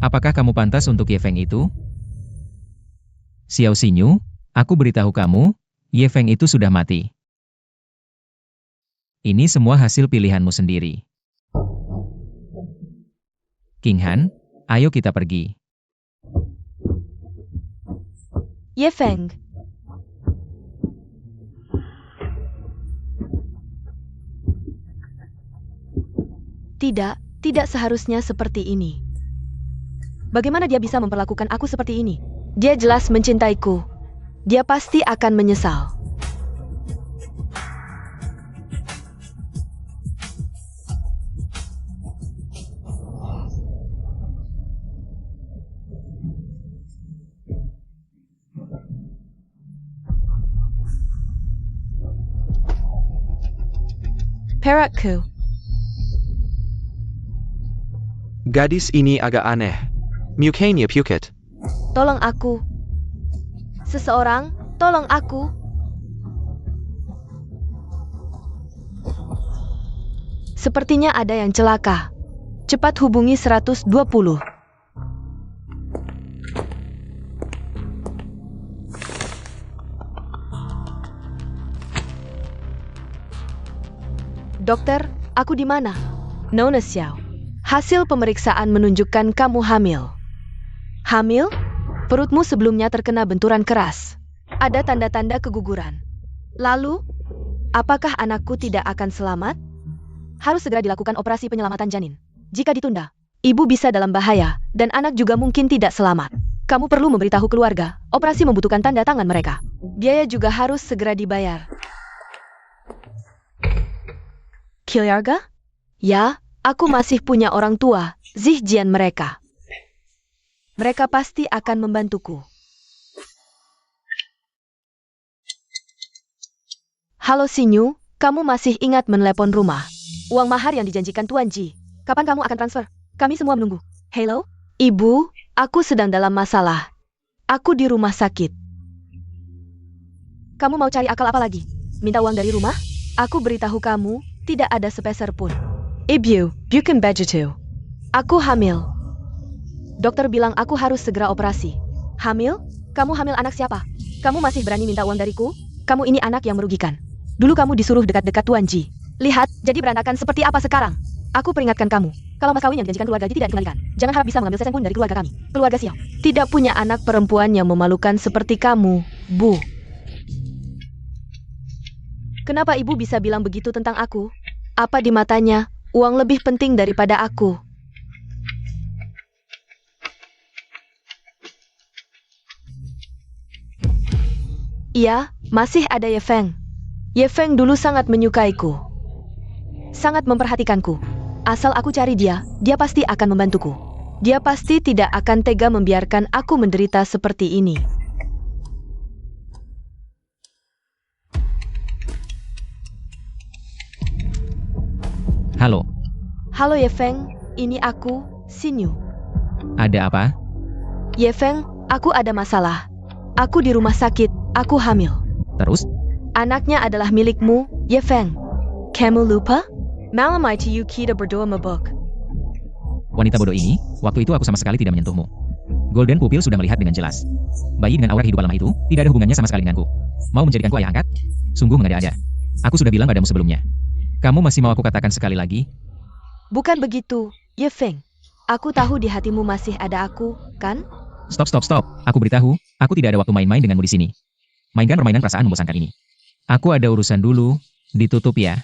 Apakah kamu pantas untuk Ye Feng itu? Xiao Xinyu, aku beritahu kamu, Ye Feng itu sudah mati. Ini semua hasil pilihanmu sendiri. King Han, ayo kita pergi. Ye Feng. Tidak seharusnya seperti ini. Bagaimana dia bisa memperlakukan aku seperti ini? Dia jelas mencintaiku. Dia pasti akan menyesal. Perakku. Gadis ini agak aneh. Mukanya pucat. Tolong aku. Seseorang, tolong aku. Sepertinya ada yang celaka. Cepat hubungi 120. Dokter, aku di mana? Nona Xiao. Hasil pemeriksaan menunjukkan kamu hamil. Hamil? Perutmu sebelumnya terkena benturan keras. Ada tanda-tanda keguguran. Lalu, apakah anakku tidak akan selamat? Harus segera dilakukan operasi penyelamatan janin. Jika ditunda, ibu bisa dalam bahaya, dan anak juga mungkin tidak selamat. Kamu perlu memberitahu keluarga, operasi membutuhkan tanda tangan mereka. Biaya juga harus segera dibayar. Kilyarga? Ya, aku masih punya orang tua, Zijian mereka. Mereka pasti akan membantuku. Halo Xinyu, kamu masih ingat menelepon rumah? Uang mahar yang dijanjikan Tuan Ji. Kapan kamu akan transfer? Kami semua menunggu. Hello? Ibu, aku sedang dalam masalah. Aku di rumah sakit. Kamu mau cari akal apa lagi? Minta uang dari rumah? Aku beritahu kamu, tidak ada sepeser pun. Ibu, bukan begitu. Aku hamil. Dokter bilang aku harus segera operasi. Hamil? Kamu hamil anak siapa? Kamu masih berani minta uang dariku? Kamu ini anak yang merugikan. Dulu kamu disuruh dekat-dekat Tuan Ji. Lihat, jadi berantakan seperti apa sekarang. Aku peringatkan kamu. Kalau mas kawin yang dijanjikan keluarga Ji tidak dikembalikan. Jangan harap bisa mengambil sesen pun dari keluarga kami. Keluarga Xiao. Tidak punya anak perempuan yang memalukan seperti kamu, Bu. Kenapa ibu bisa bilang begitu tentang aku? Apa di matanya, uang lebih penting daripada aku? Iya, masih ada Ye Feng. Ye Feng dulu sangat menyukaiku. Sangat memperhatikanku. Asal aku cari dia, dia pasti akan membantuku. Dia pasti tidak akan tega membiarkan aku menderita seperti ini. Halo, Halo Ye Feng, ini aku, Xinyu. ada apa? Ye Feng, aku ada masalah. Aku di rumah sakit, aku hamil. Terus? Anaknya adalah milikmu, Ye Feng. Kamu lupa? Malam itu kita berdua mabuk. Wanita bodoh ini, waktu itu aku sama sekali tidak menyentuhmu. Golden Pupil sudah melihat dengan jelas. Bayi dengan aura hidup lama itu, tidak ada hubungannya sama sekali denganku. Mau menjadikanku ayah angkat? Sungguh mengada-ada. Aku sudah bilang padamu sebelumnya. Kamu masih mau aku katakan sekali lagi? Bukan begitu, Ye Feng. Aku tahu di hatimu masih ada aku, kan? Stop. Aku beritahu, aku tidak ada waktu main-main denganmu di sini. Mainkan permainan perasaan membosankan ini. Aku ada urusan dulu, ditutup ya.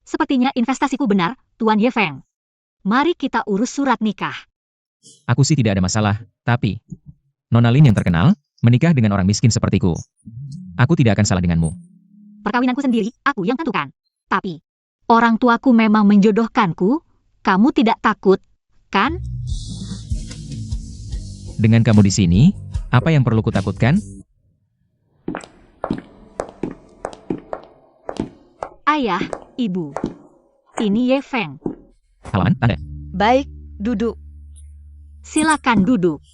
Sepertinya investasiku benar, Tuan Ye Feng. Mari kita urus surat nikah. Aku sih tidak ada masalah, tapi Nona Lin yang terkenal, menikah dengan orang miskin sepertiku. Aku tidak akan salah denganmu. Perkawinanku sendiri, aku yang tentukan. Tapi, orang tuaku memang menjodohkanku. Kamu tidak takut, kan? Dengan kamu di sini, apa yang perlu kutakutkan? Ayah, ibu. Ini Ye Feng. Halaman, tanda. Baik, duduk. Silakan duduk.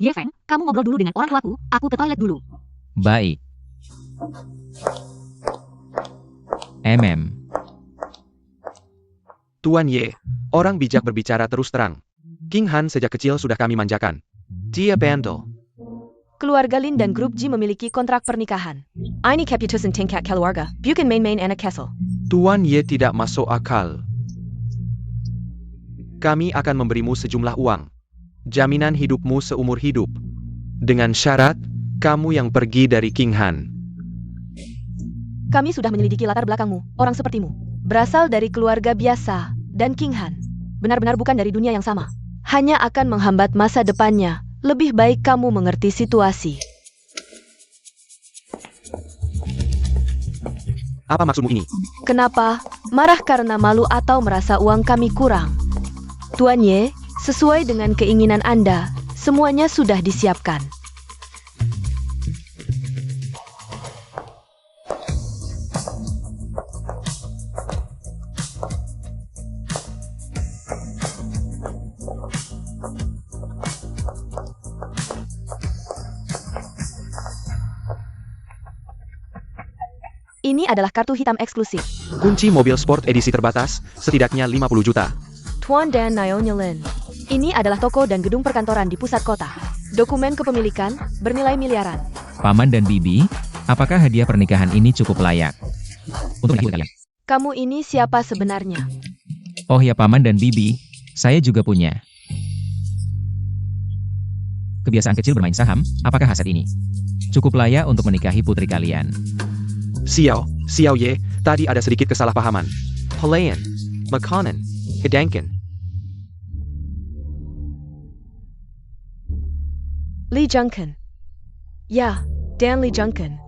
Ye Feng, kamu ngobrol dulu dengan orang tuaku. Aku ke toilet dulu. Baik. Tuan Ye, orang bijak berbicara terus terang. King Han sejak kecil sudah kami manjakan. Dia bandel. Keluarga Lin dan grup Ji memiliki kontrak pernikahan. Ini keputusan tingkat keluarga, bukan main-main anak Kessel. Tuan Ye tidak masuk akal. Kami akan memberimu sejumlah uang. Jaminan hidupmu seumur hidup. Dengan syarat, kamu yang pergi dari King Han. Kami sudah menyelidiki latar belakangmu, orang sepertimu. Berasal dari keluarga biasa, dan King Han. Benar-benar bukan dari dunia yang sama. Hanya akan menghambat masa depannya. Lebih baik kamu mengerti situasi. Apa maksudmu ini? Kenapa? Marah karena malu atau merasa uang kami kurang? Tuan Ye, sesuai dengan keinginan Anda, semuanya sudah disiapkan. Ini adalah kartu hitam eksklusif. Kunci mobil sport edisi terbatas, setidaknya 50 juta. Tuan dan Nyonya Lin. Ini adalah toko dan gedung perkantoran di pusat kota. Dokumen kepemilikan bernilai miliaran. Paman dan Bibi, apakah hadiah pernikahan ini cukup layak untuk menghibur kalian? Kamu ini siapa sebenarnya? Oh ya Paman dan Bibi, saya juga punya kebiasaan kecil bermain saham. Apakah hasil ini cukup layak untuk menikahi putri kalian? Xiao Ye, tadi ada sedikit kesalahpahaman. Helayan, makanan, kedanken. Li Jungken. Ya, Dan Li Jungken.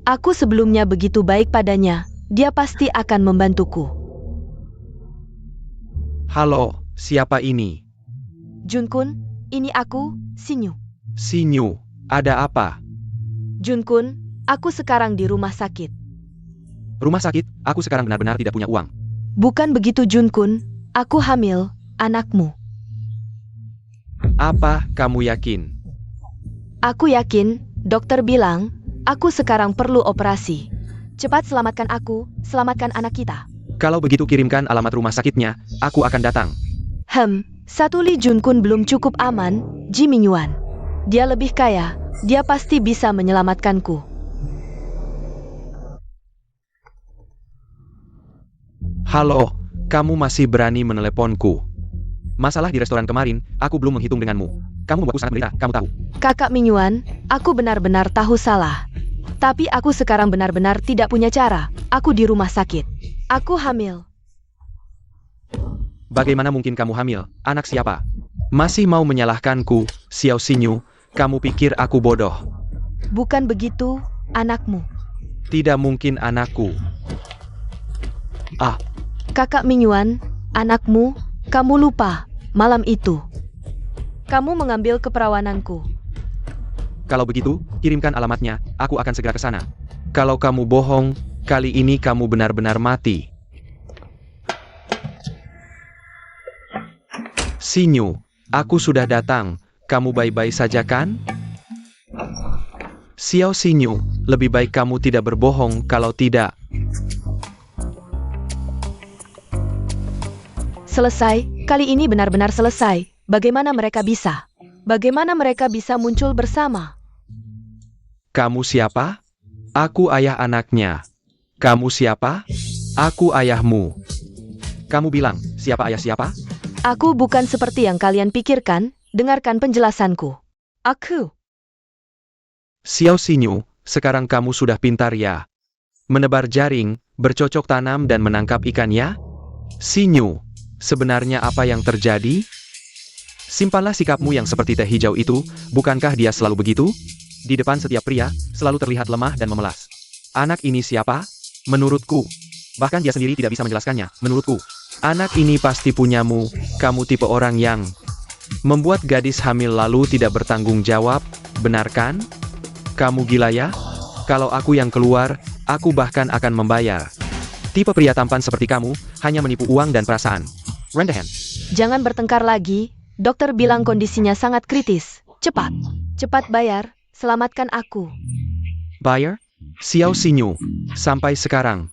Aku sebelumnya begitu baik padanya, dia pasti akan membantuku. Halo, siapa ini? Junkun, ini aku, Xinyu. Xinyu, ada apa? Junkun, aku sekarang di rumah sakit. Rumah sakit, aku sekarang benar-benar tidak punya uang. Bukan begitu Junkun, aku hamil, anakmu. Apa kamu yakin? Aku yakin, dokter bilang, aku sekarang perlu operasi. Cepat selamatkan aku, selamatkan anak kita. Kalau begitu kirimkan alamat rumah sakitnya, aku akan datang. Satu Lee Jun-kun belum cukup aman, Ji Mingyuan. Dia lebih kaya, dia pasti bisa menyelamatkanku. Halo, kamu masih berani meneleponku? Masalah di restoran kemarin, aku belum menghitung denganmu. Kamu membuatku sangat menderita, kamu tahu. Kakak Mingyuan, aku benar-benar tahu salah. Tapi aku sekarang benar-benar tidak punya cara. Aku di rumah sakit. Aku hamil. Bagaimana mungkin kamu hamil? Anak siapa? Masih mau menyalahkanku, Xiao Xinyu? Kamu pikir aku bodoh? Bukan begitu, anakmu. Tidak mungkin anakku. Kakak Mingyuan, anakmu, kamu lupa, malam itu. Kamu mengambil keperawananku. Kalau begitu, kirimkan alamatnya, aku akan segera ke sana. Kalau kamu bohong, kali ini kamu benar-benar mati. Xinyu, aku sudah datang. Kamu baik-baik saja kan? Xiao Xinyu, lebih baik kamu tidak berbohong, kalau tidak. Selesai, kali ini benar-benar selesai. Bagaimana mereka bisa? Bagaimana mereka bisa muncul bersama? Kamu siapa? Aku ayah anaknya. Kamu siapa? Aku ayahmu. Kamu bilang, siapa ayah siapa? Aku bukan seperti yang kalian pikirkan, dengarkan penjelasanku. Aku. Xiao Xinyu, sekarang kamu sudah pintar ya. Menebar jaring, bercocok tanam dan menangkap ikan ya? Xinyu, sebenarnya apa yang terjadi? Simpanlah sikapmu yang seperti teh hijau itu, bukankah dia selalu begitu? Di depan setiap pria, selalu terlihat lemah dan memelas. Anak ini siapa? Menurutku. Bahkan dia sendiri tidak bisa menjelaskannya, menurutku. Anak ini pasti punyamu, kamu tipe orang yang membuat gadis hamil lalu tidak bertanggung jawab, benar kan? Kamu gila ya? Kalau aku yang keluar, aku bahkan akan membayar. Tipe pria tampan seperti kamu, hanya menipu uang dan perasaan. Rendahan. Jangan bertengkar lagi, dokter bilang kondisinya sangat kritis. Cepat, cepat bayar, selamatkan aku. Bayar? Xiao Xinyu, sampai sekarang,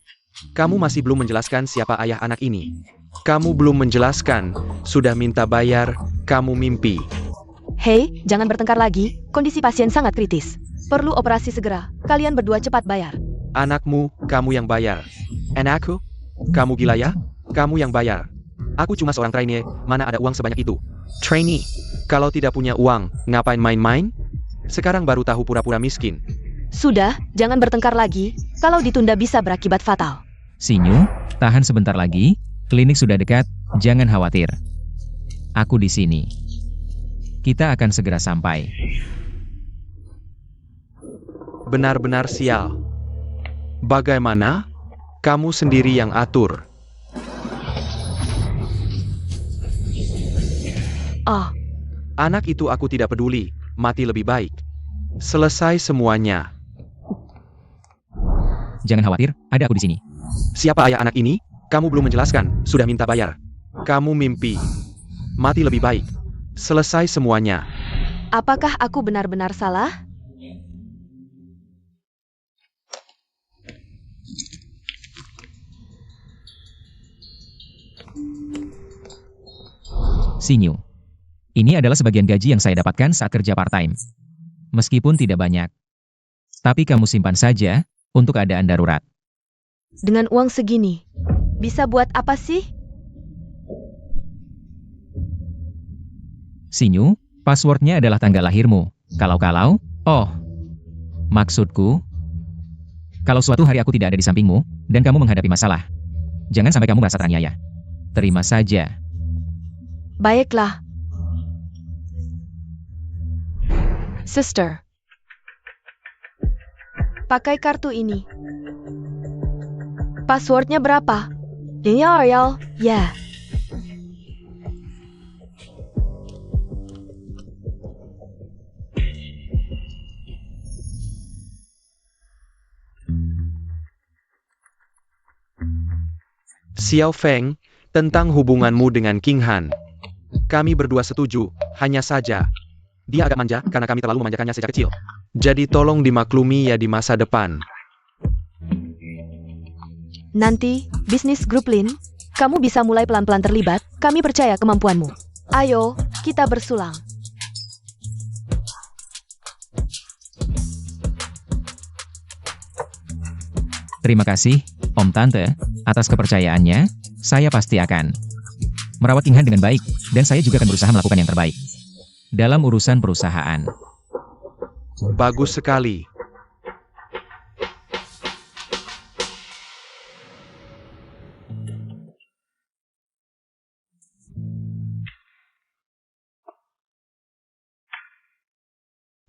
kamu masih belum menjelaskan siapa ayah anak ini. Kamu belum menjelaskan, sudah minta bayar, kamu mimpi. Hei, jangan bertengkar lagi, kondisi pasien sangat kritis. Perlu operasi segera, kalian berdua cepat bayar. Anakmu, kamu yang bayar. Anakku? Kamu gila ya? Kamu yang bayar. Aku cuma seorang trainee, mana ada uang sebanyak itu? Trainee? Kalau tidak punya uang, ngapain main-main? Sekarang baru tahu pura-pura miskin. Sudah, jangan bertengkar lagi, kalau ditunda bisa berakibat fatal. Xinyu, tahan sebentar lagi, klinik sudah dekat, jangan khawatir. Aku di sini. Kita akan segera sampai. Benar-benar sial. Bagaimana? Kamu sendiri yang atur. Anak itu aku tidak peduli, mati lebih baik. Selesai semuanya. Jangan khawatir, ada aku di sini. Siapa ayah anak ini? Kamu belum menjelaskan, sudah minta bayar. Kamu mimpi. Mati lebih baik. Selesai semuanya. Apakah aku benar-benar salah? Xinyu. Ini adalah sebagian gaji yang saya dapatkan saat kerja part-time. Meskipun tidak banyak. Tapi kamu simpan saja, untuk keadaan darurat. Dengan uang segini, bisa buat apa sih? Xinyu, passwordnya adalah tanggal lahirmu. Kalau-kalau, maksudku, kalau suatu hari aku tidak ada di sampingmu, dan kamu menghadapi masalah, jangan sampai kamu merasa teraniaya. Terima saja. Baiklah. Sister. Pakai kartu ini. Passwordnya berapa? Real, ya. Xiao Feng, tentang hubunganmu dengan King Han. Kami berdua setuju, hanya saja. Dia agak manja, karena kami terlalu memanjakannya sejak kecil. Jadi tolong dimaklumi ya di masa depan. Nanti, bisnis grup Lin, kamu bisa mulai pelan-pelan terlibat, kami percaya kemampuanmu. Ayo, kita bersulang. Terima kasih, Om Tante, atas kepercayaannya. Saya pasti akan merawat King Han dengan baik, dan saya juga akan berusaha melakukan yang terbaik dalam urusan perusahaan. Bagus sekali.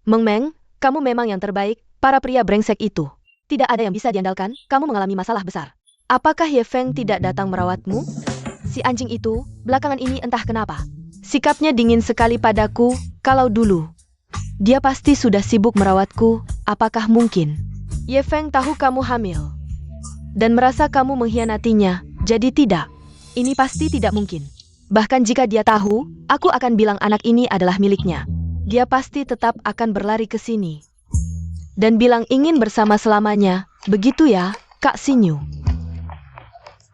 Meng Meng, kamu memang yang terbaik, para pria brengsek itu. Tidak ada yang bisa diandalkan, kamu mengalami masalah besar. Apakah Ye Feng tidak datang merawatmu? Si anjing itu, belakangan ini entah kenapa. Sikapnya dingin sekali padaku, kalau dulu. Dia pasti sudah sibuk merawatku, apakah mungkin? Ye Feng tahu kamu hamil. Dan merasa kamu mengkhianatinya, jadi tidak. Ini pasti tidak mungkin. Bahkan jika dia tahu, aku akan bilang anak ini adalah miliknya. Dia pasti tetap akan berlari ke sini. Dan bilang ingin bersama selamanya, begitu ya, Kak Sinyu.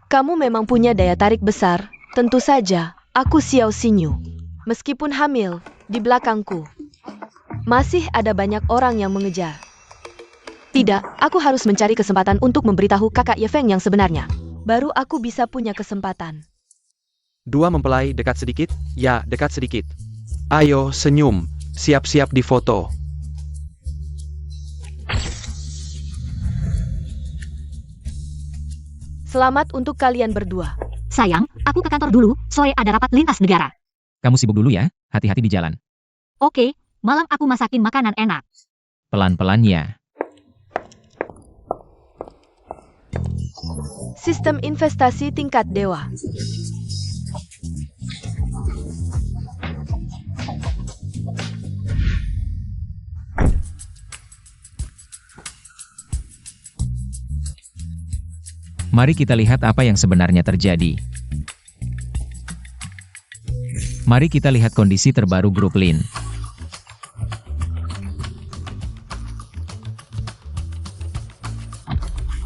Kamu memang punya daya tarik besar, tentu saja, aku Xiao Sinyu. Meskipun hamil, di belakangku, masih ada banyak orang yang mengejar. Tidak, aku harus mencari kesempatan untuk memberitahu kakak Ye Feng yang sebenarnya. Baru aku bisa punya kesempatan. Dua mempelai dekat sedikit, ya dekat sedikit. Ayo senyum, siap-siap difoto. Selamat untuk kalian berdua. Sayang, aku ke kantor dulu, sore ada rapat lintas negara. Kamu sibuk dulu ya, hati-hati di jalan. Oke, malam aku masakin makanan enak. Pelan-pelan ya. Sistem investasi tingkat dewa. Mari kita lihat apa yang sebenarnya terjadi. Mari kita lihat kondisi terbaru grup Lin.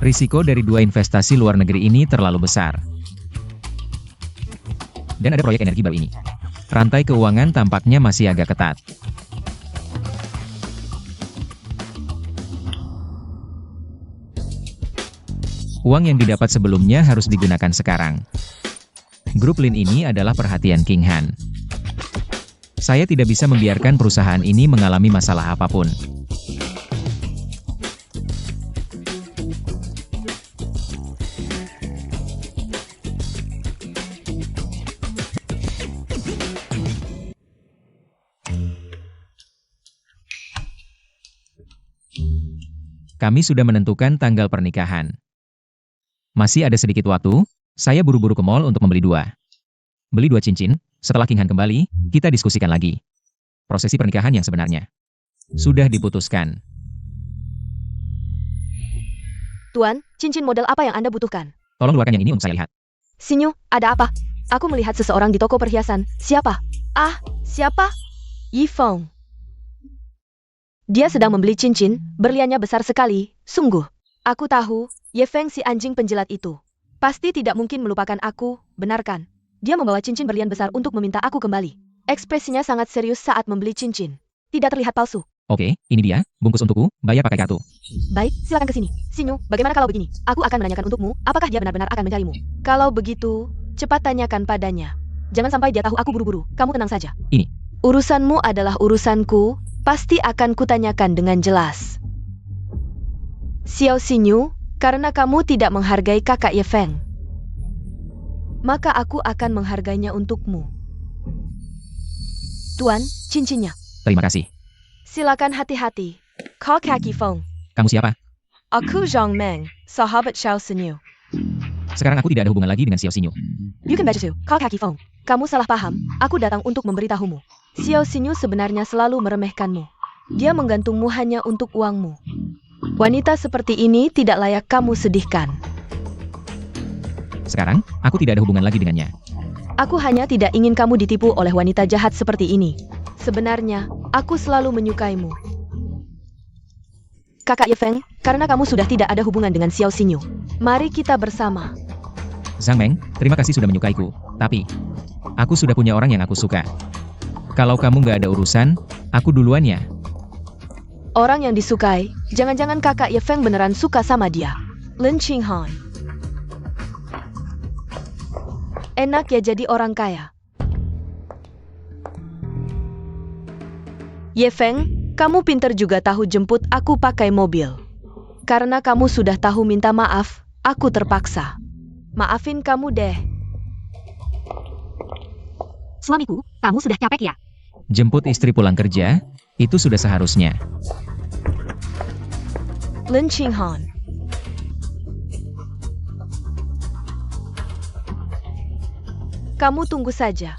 Risiko dari dua investasi luar negeri ini terlalu besar. Dan ada proyek energi baru ini. Rantai keuangan tampaknya masih agak ketat. Uang yang didapat sebelumnya harus digunakan sekarang. Grup Lin ini adalah perhatian King Han. Saya tidak bisa membiarkan perusahaan ini mengalami masalah apapun. Kami sudah menentukan tanggal pernikahan. Masih ada sedikit waktu, saya buru-buru ke mall untuk membeli dua. Beli 2 cincin, setelah King Han kembali, kita diskusikan lagi. Prosesi pernikahan yang sebenarnya sudah diputuskan. Tuan, cincin model apa yang Anda butuhkan? Tolong keluarkan yang ini untuk saya lihat. Sinyu, ada apa? Aku melihat seseorang di toko perhiasan. Siapa? Ah, siapa? Ye Feng. Dia sedang membeli cincin, berliannya besar sekali, sungguh. Aku tahu, Ye Feng si anjing penjilat itu. Pasti tidak mungkin melupakan aku, benarkan? Dia membawa cincin berlian besar untuk meminta aku kembali. Ekspresinya sangat serius saat membeli cincin. Tidak terlihat palsu. Oke, ini dia, bungkus untukku, bayar pakai kartu. Baik, silakan ke sini. Sinyu, bagaimana kalau begini? Aku akan menanyakan untukmu, apakah dia benar-benar akan mencarimu? Kalau begitu, cepat tanyakan padanya. Jangan sampai dia tahu aku buru-buru, kamu tenang saja. Ini. Urusanmu adalah urusanku, pasti akan kutanyakan dengan jelas. Xiao Sinyu, karena kamu tidak menghargai kakak Ye Feng, maka aku akan menghargainya untukmu. Tuan, cincinnya. Terima kasih. Silakan hati-hati. Kau Kaki Feng. Kamu siapa? Aku Zhang Meng, sahabat Xiao Sinyu. Sekarang aku tidak ada hubungan lagi dengan Xiao Sinyu. You can better too. Kau Kaki Feng. Kamu salah paham, aku datang untuk memberitahumu. Xiao Sinyu sebenarnya selalu meremehkanmu. Dia menggantungmu hanya untuk uangmu. Wanita seperti ini tidak layak kamu sedihkan. Sekarang, aku tidak ada hubungan lagi dengannya. Aku hanya tidak ingin kamu ditipu oleh wanita jahat seperti ini. Sebenarnya, aku selalu menyukaimu. Kakak Ye Feng, karena kamu sudah tidak ada hubungan dengan Xiao Xinyu. Mari kita bersama. Zhang Meng, terima kasih sudah menyukaiku. Tapi, aku sudah punya orang yang aku suka. Kalau kamu nggak ada urusan, aku duluan ya. Orang yang disukai, jangan-jangan kakak Ye Feng beneran suka sama dia. Lin Qinghan. Enak ya jadi orang kaya. Ye Feng, kamu pinter juga tahu jemput aku pakai mobil. Karena kamu sudah tahu minta maaf, aku terpaksa. Maafin kamu deh. Suamiku, kamu sudah capek ya? Jemput istri pulang kerja, itu sudah seharusnya. Lin Qinghan. Kamu tunggu saja.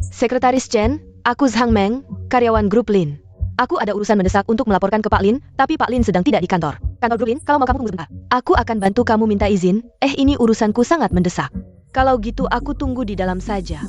Sekretaris Chen, aku Zhang Meng, karyawan grup Lin. Aku ada urusan mendesak untuk melaporkan ke Pak Lin, tapi Pak Lin sedang tidak di kantor. Kantor grup Lin, kalau mau kamu tunggu sebentar. Aku akan bantu kamu minta izin. Ini urusanku sangat mendesak. Kalau gitu aku tunggu di dalam saja.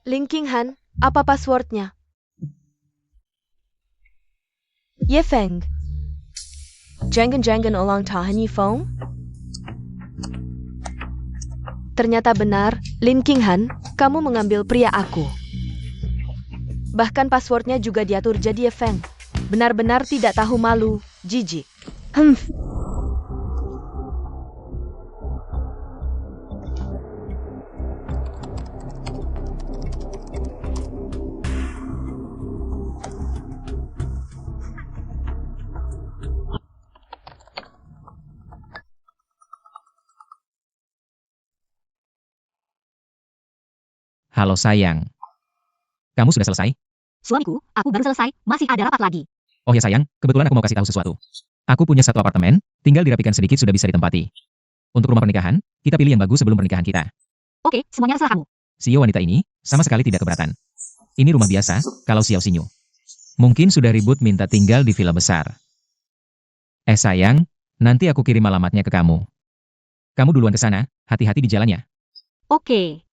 Lin Qinghan, apa passwordnya? Ye Feng. Jangan ulang tahan Ye Feng? Ternyata benar, Lin Qinghan, kamu mengambil pria aku. Bahkan passwordnya juga diatur jadi Ye Feng. Benar-benar tidak tahu malu, jijik. Halo sayang. Kamu sudah selesai? Suamiku, aku baru selesai, masih ada rapat lagi. Oh ya sayang, kebetulan aku mau kasih tahu sesuatu. Aku punya satu apartemen, tinggal dirapikan sedikit sudah bisa ditempati. Untuk rumah pernikahan, kita pilih yang bagus sebelum pernikahan kita. Oke, semuanya terserah kamu. CEO wanita ini, sama sekali tidak keberatan. Ini rumah biasa, kalau Xiao Xinyu. Mungkin sudah ribut minta tinggal di villa besar. Sayang, nanti aku kirim alamatnya ke kamu. Kamu duluan ke sana, hati-hati di jalan ya. Oke.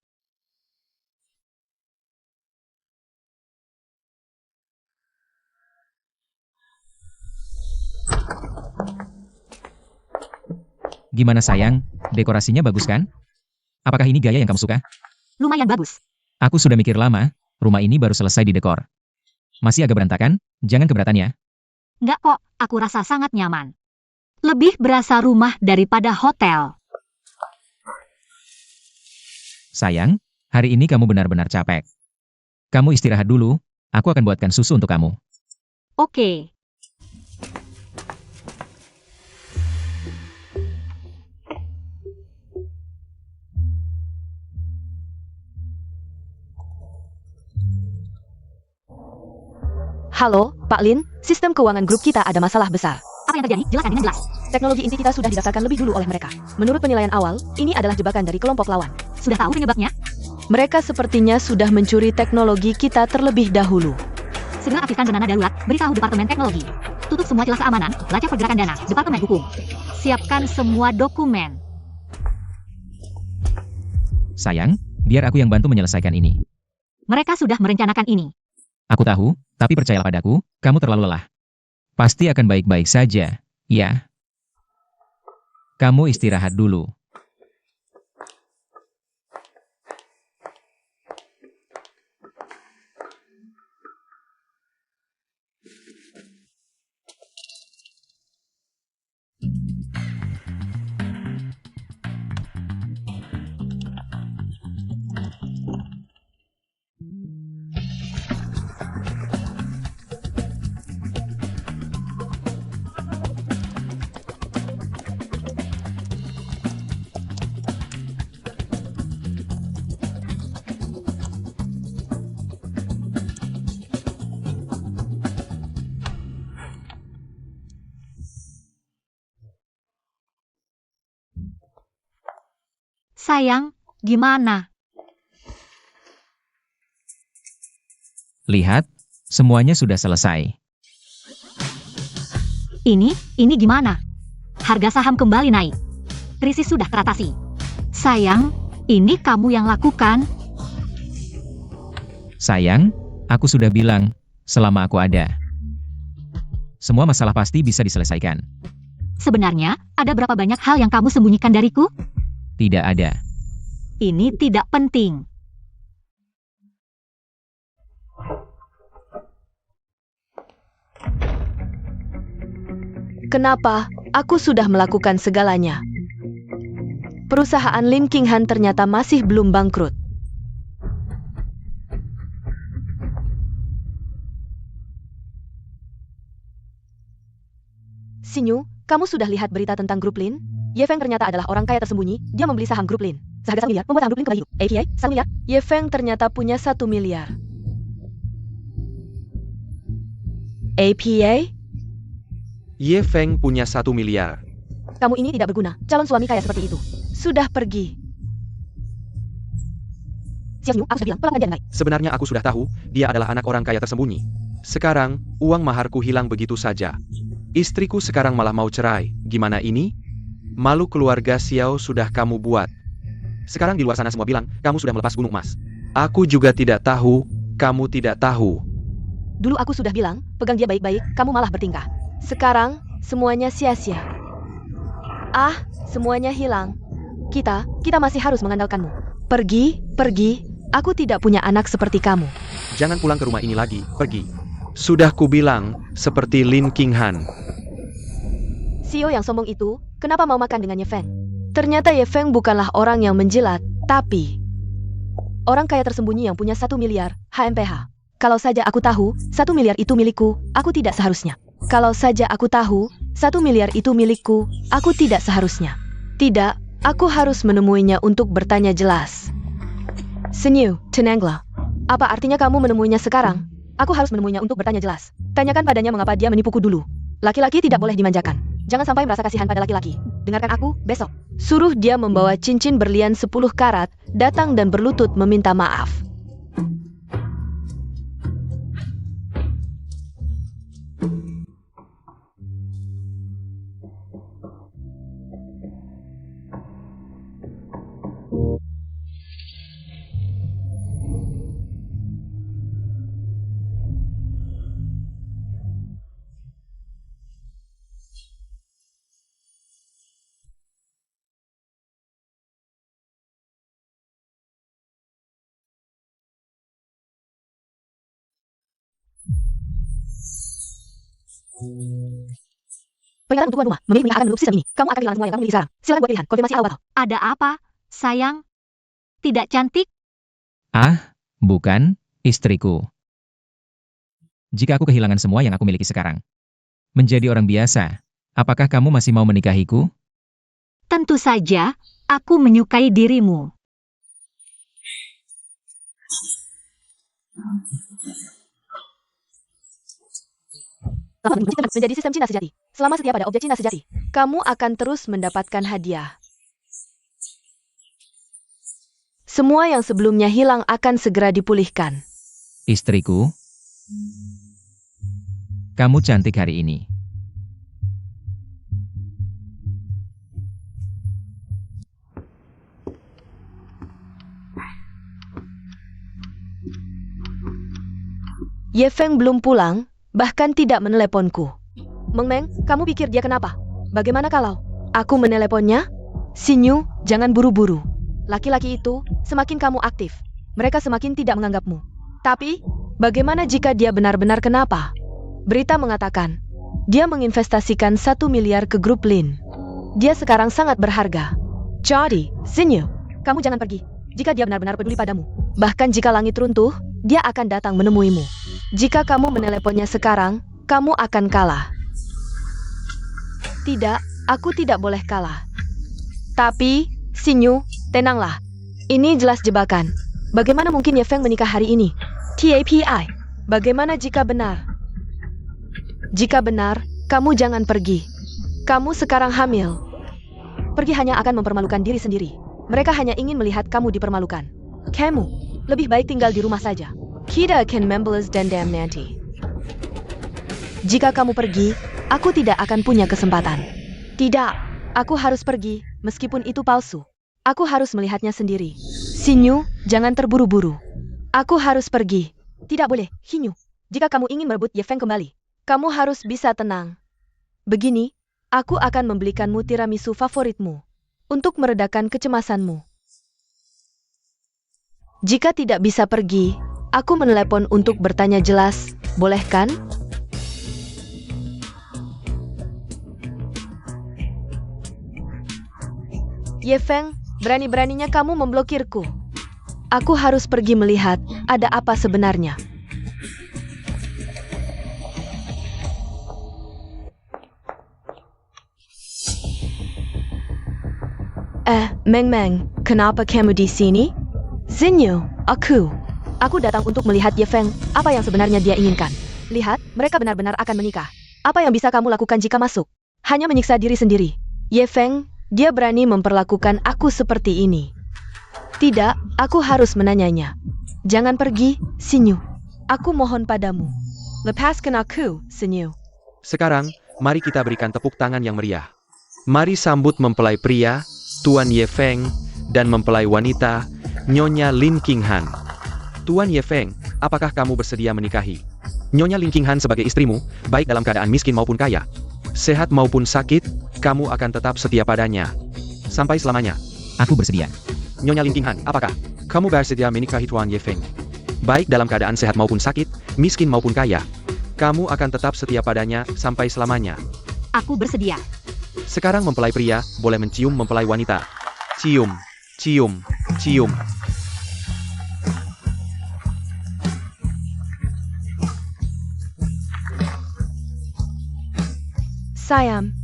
Gimana sayang, dekorasinya bagus kan? Apakah ini gaya yang kamu suka? Lumayan bagus. Aku sudah mikir lama, rumah ini baru selesai didekor. Masih agak berantakan, jangan keberatan ya. Nggak kok, aku rasa sangat nyaman. Lebih berasa rumah daripada hotel. Sayang, hari ini kamu benar-benar capek. Kamu istirahat dulu, aku akan buatkan susu untuk kamu. Oke. Halo, Pak Lin, sistem keuangan grup kita ada masalah besar. Apa yang terjadi? Jelaskan dengan jelas. Teknologi inti kita sudah didaftarkan lebih dulu oleh mereka. Menurut penilaian awal, ini adalah jebakan dari kelompok lawan. Sudah tahu penyebabnya? Mereka sepertinya sudah mencuri teknologi kita terlebih dahulu. Segera aktifkan dana darurat, beritahu Departemen Teknologi. Tutup semua celah keamanan, lacak pergerakan dana, Departemen Hukum. Siapkan semua dokumen. Sayang, biar aku yang bantu menyelesaikan ini. Mereka sudah merencanakan ini. Aku tahu, tapi percayalah padaku, kamu terlalu lelah. Pasti akan baik-baik saja, ya. Kamu istirahat dulu. Sayang, gimana? Lihat, semuanya sudah selesai. Ini gimana? Harga saham kembali naik. Krisis sudah teratasi. Sayang, ini kamu yang lakukan. Sayang, aku sudah bilang, selama aku ada, semua masalah pasti bisa diselesaikan. Sebenarnya, ada berapa banyak hal yang kamu sembunyikan dariku? Tidak ada. Ini tidak penting. Kenapa? Aku sudah melakukan segalanya. Perusahaan Lin King Han ternyata masih belum bangkrut. Sinyu, kamu sudah lihat berita tentang grup Lin? Ye Feng ternyata adalah orang kaya tersembunyi, dia membeli saham grup Lin. Seharga 1 miliar, membuat saham grup Lin kembali hidup. API, 1 miliar. Ye Feng ternyata punya 1 miliar. APA? Ye Feng punya 1 miliar. Kamu ini tidak berguna, calon suami kaya seperti itu. Sudah pergi. Xiao Sinyu, aku sudah bilang, pelanggan dia baik. Sebenarnya aku sudah tahu, dia adalah anak orang kaya tersembunyi. Sekarang, uang maharku hilang begitu saja. Istriku sekarang malah mau cerai. Gimana ini? Malu keluarga Xiao sudah kamu buat. Sekarang di luar sana semua bilang, kamu sudah melepas gunung emas. Aku juga tidak tahu, kamu tidak tahu. Dulu aku sudah bilang, pegang dia baik-baik, kamu malah bertingkah. Sekarang, semuanya sia-sia. Ah, semuanya hilang. Kita masih harus mengandalkanmu. Pergi, aku tidak punya anak seperti kamu. Jangan pulang ke rumah ini lagi, pergi. Sudah kubilang, seperti Lin King Han. CEO yang sombong itu, kenapa mau makan dengan Ye Feng? Ternyata Ye Feng bukanlah orang yang menjilat, tapi orang kaya tersembunyi yang punya 1 miliar, HMPH. Kalau saja aku tahu, 1 miliar itu milikku, aku tidak seharusnya. Kalau saja aku tahu, 1 miliar itu milikku, aku tidak seharusnya. Tidak, aku harus menemuinya untuk bertanya jelas. Sinyu, Tenanglah. Apa artinya kamu menemuinya sekarang? Aku harus menemuinya untuk bertanya jelas. Tanyakan padanya mengapa dia menipuku dulu. Laki-laki tidak boleh dimanjakan. Jangan sampai merasa kasihan pada laki-laki. Dengarkan aku, besok. Suruh dia membawa cincin berlian 10 karat, datang dan berlutut meminta maaf. Peringatan untuk tuan rumah, memilih menikah akan menutup sistem ini. Kamu akan kehilangan semua yang kamu miliki sekarang. Silakan buat pilihan, konfirmasi awal. Ada apa, sayang? Tidak cantik? Ah, bukan, istriku. Jika aku kehilangan semua yang aku miliki sekarang, menjadi orang biasa, apakah kamu masih mau menikahiku? Tentu saja, aku menyukai dirimu. Menjadi sistem Cina sejati. Selama setia pada objek Cina sejati, kamu akan terus mendapatkan hadiah. Semua yang sebelumnya hilang akan segera dipulihkan. Istriku, kamu cantik hari ini. Ye Feng belum pulang, bahkan tidak meneleponku. Meng Meng, kamu pikir dia kenapa? Bagaimana kalau aku meneleponnya? Sinyu, jangan buru-buru. Laki-laki itu, semakin kamu aktif, mereka semakin tidak menganggapmu. Tapi, bagaimana jika dia benar-benar kenapa? Berita mengatakan, dia menginvestasikan 1 miliar ke grup Lin. Dia sekarang sangat berharga. Jadi, Sinyu, kamu jangan pergi. Jika dia benar-benar peduli padamu, bahkan jika langit runtuh, dia akan datang menemuimu. Jika kamu meneleponnya sekarang, kamu akan kalah. Tidak, aku tidak boleh kalah. Tapi, Sinyu, tenanglah. Ini jelas jebakan. Bagaimana mungkin Ye Feng menikah hari ini? TAPI. Bagaimana jika benar? Jika benar, kamu jangan pergi. Kamu sekarang hamil. Pergi hanya akan mempermalukan diri sendiri. Mereka hanya ingin melihat kamu dipermalukan. Kamu, lebih baik tinggal di rumah saja. Kita akan membalas dendam nanti. Jika kamu pergi, aku tidak akan punya kesempatan. Tidak, aku harus pergi, meskipun itu palsu. Aku harus melihatnya sendiri. Xinyu, jangan terburu-buru. Aku harus pergi. Tidak boleh, Xinyu. Jika kamu ingin merebut Ye Feng kembali, kamu harus bisa tenang. Begini, aku akan membelikanmu tiramisu favoritmu untuk meredakan kecemasanmu. Jika tidak bisa pergi, aku menelepon untuk bertanya jelas, boleh kan? Ye Feng, berani-beraninya kamu memblokirku. Aku harus pergi melihat ada apa sebenarnya. Meng Meng, kenapa kamu di sini? Xinyu, aku datang untuk melihat Ye Feng, apa yang sebenarnya dia inginkan. Lihat, mereka benar-benar akan menikah. Apa yang bisa kamu lakukan jika masuk? Hanya menyiksa diri sendiri. Ye Feng, dia berani memperlakukan aku seperti ini. Tidak, aku harus menanyanya. Jangan pergi, Xinyu. Aku mohon padamu. Lepaskan aku, Xinyu. Sekarang, mari kita berikan tepuk tangan yang meriah. Mari sambut mempelai pria, Tuan Ye Feng, dan mempelai wanita, Nyonya Lin Qinghan. Tuan Ye Feng, apakah kamu bersedia menikahi Nyonya Lin Qinghan sebagai istrimu, baik dalam keadaan miskin maupun kaya? Sehat maupun sakit, kamu akan tetap setia padanya sampai selamanya. Aku bersedia. Nyonya Lin Qinghan, apakah kamu bersedia menikahi Tuan Ye Feng? Baik dalam keadaan sehat maupun sakit, miskin maupun kaya, kamu akan tetap setia padanya sampai selamanya. Aku bersedia. Sekarang mempelai pria boleh mencium mempelai wanita. Cium, cium, cium. Sayang.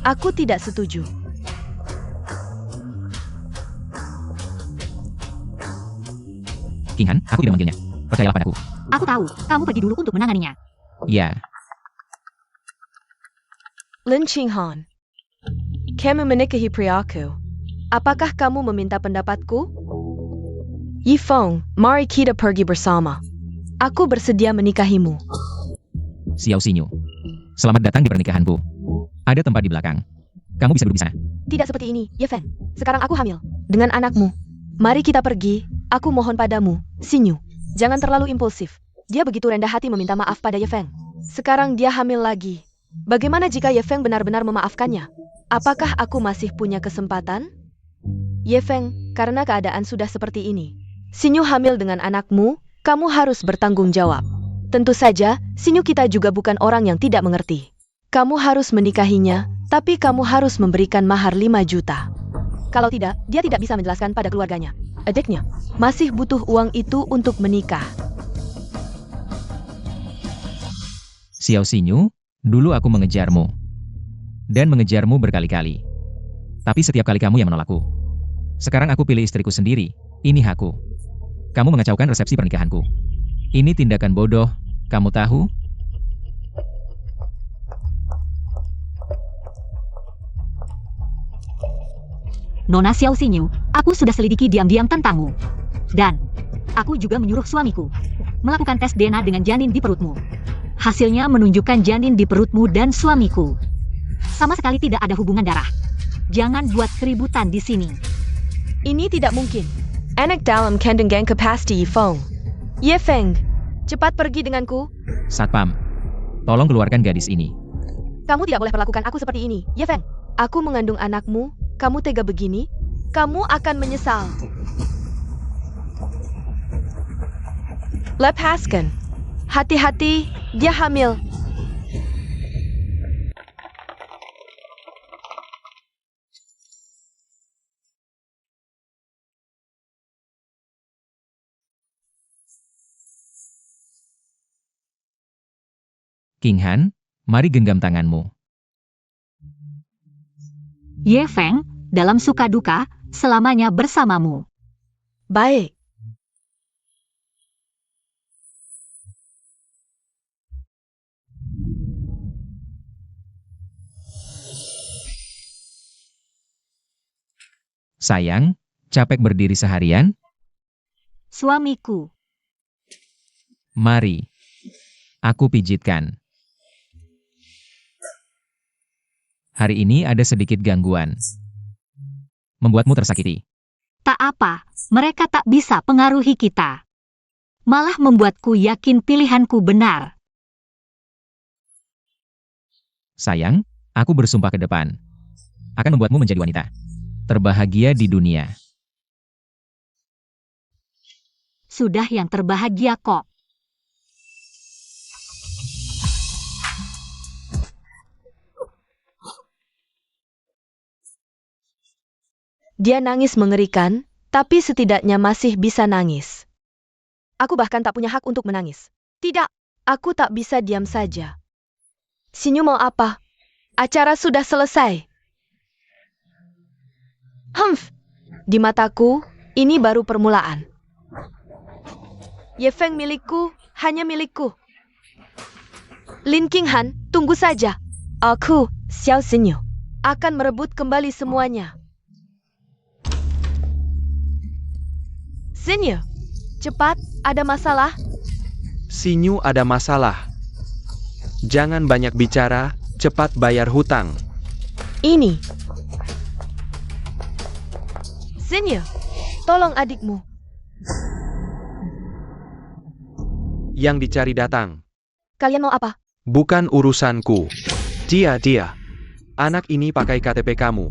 Aku tidak setuju. Qinghan, aku tidak memanggilnya. Percayalah padaku. Aku tahu, kamu pergi dulu untuk menanganinya. Ya, Lin Qinghan, kamu menikahi priaku. Apakah kamu meminta pendapatku? Ye Feng, mari kita pergi bersama. Aku bersedia menikahimu. Xiao Xinyu. Selamat datang di pernikahanku. Ada tempat di belakang. Kamu bisa duduk di sana. Tidak seperti ini, Ye Feng. Sekarang aku hamil dengan anakmu. Mari kita pergi. Aku mohon padamu, Xinyu. Jangan terlalu impulsif. Dia begitu rendah hati meminta maaf pada Ye Feng. Sekarang dia hamil lagi. Bagaimana jika Ye Feng benar-benar memaafkannya? Apakah aku masih punya kesempatan? Ye Feng, karena keadaan sudah seperti ini, Xinyu hamil dengan anakmu, kamu harus bertanggung jawab. Tentu saja, Xinyu kita juga bukan orang yang tidak mengerti. Kamu harus menikahinya, tapi kamu harus memberikan mahar 5 juta. Kalau tidak, dia tidak bisa menjelaskan pada keluarganya. Adiknya masih butuh uang itu untuk menikah. Xiao Xinyu, dulu aku mengejarmu. Dan mengejarmu berkali-kali. Tapi setiap kali kamu yang menolakku. Sekarang aku pilih istriku sendiri. Ini hakku. Kamu mengacaukan resepsi pernikahanku. Ini tindakan bodoh, kamu tahu? Nona Xiao Xinyu, aku sudah selidiki diam-diam tentangmu. Dan, aku juga menyuruh suamiku melakukan tes DNA dengan janin di perutmu. Hasilnya menunjukkan janin di perutmu dan suamiku sama sekali tidak ada hubungan darah. Jangan buat keributan di sini. Ini tidak mungkin. Anak dalam kandungan kapasiti Ye Feng. Ye Feng, cepat pergi denganku. Satpam, tolong keluarkan gadis ini. Kamu tidak boleh perlakukan aku seperti ini, Ye Feng. Aku mengandung anakmu, kamu tega begini? Kamu akan menyesal. Lepaskan. Hati-hati, dia hamil. Qinghan, mari genggam tanganmu. Ye Feng, dalam suka duka, selamanya bersamamu. Baik. Sayang, capek berdiri seharian? Suamiku. Mari. Aku pijitkan. Hari ini ada sedikit gangguan. Membuatmu tersakiti. Tak apa, mereka tak bisa pengaruhi kita. Malah membuatku yakin pilihanku benar. Sayang, aku bersumpah ke depan. Akan membuatmu menjadi wanita terbahagia di dunia. Sudah yang terbahagia kok. Dia nangis mengerikan, tapi setidaknya masih bisa nangis. Aku bahkan tak punya hak untuk menangis. Tidak, aku tak bisa diam saja. Sinyu mau apa? Acara sudah selesai. Di mataku, ini baru permulaan. Ye Feng milikku, hanya milikku. Lin Qinghan, tunggu saja. Aku, Xiao Sinyu, akan merebut kembali semuanya. Sinyu, cepat, ada masalah? Sinyu ada masalah. Jangan banyak bicara, cepat bayar hutang. Ini. Sinyu, tolong adikmu. Yang dicari datang. Kalian mau apa? Bukan urusanku. Dia. Anak ini pakai KTP kamu.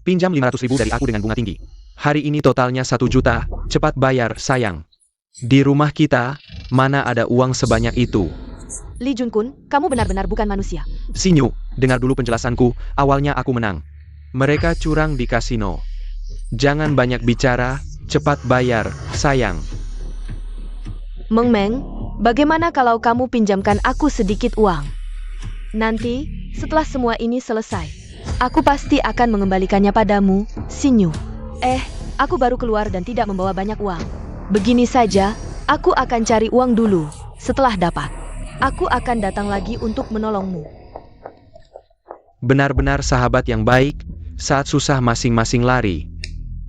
Pinjam 500.000 dari aku dengan bunga tinggi. Hari ini totalnya 1 juta, cepat bayar, sayang. Di rumah kita, mana ada uang sebanyak itu? Li Junkun, kamu benar-benar bukan manusia. Sinyu, dengar dulu penjelasanku, awalnya aku menang. Mereka curang di kasino. Jangan banyak bicara, cepat bayar, sayang. Meng Meng, bagaimana kalau kamu pinjamkan aku sedikit uang? Nanti, setelah semua ini selesai, aku pasti akan mengembalikannya padamu, Sinyu. Aku baru keluar dan tidak membawa banyak uang. Begini saja, aku akan cari uang dulu. Setelah dapat, aku akan datang lagi untuk menolongmu. Benar-benar sahabat yang baik, saat susah masing-masing lari.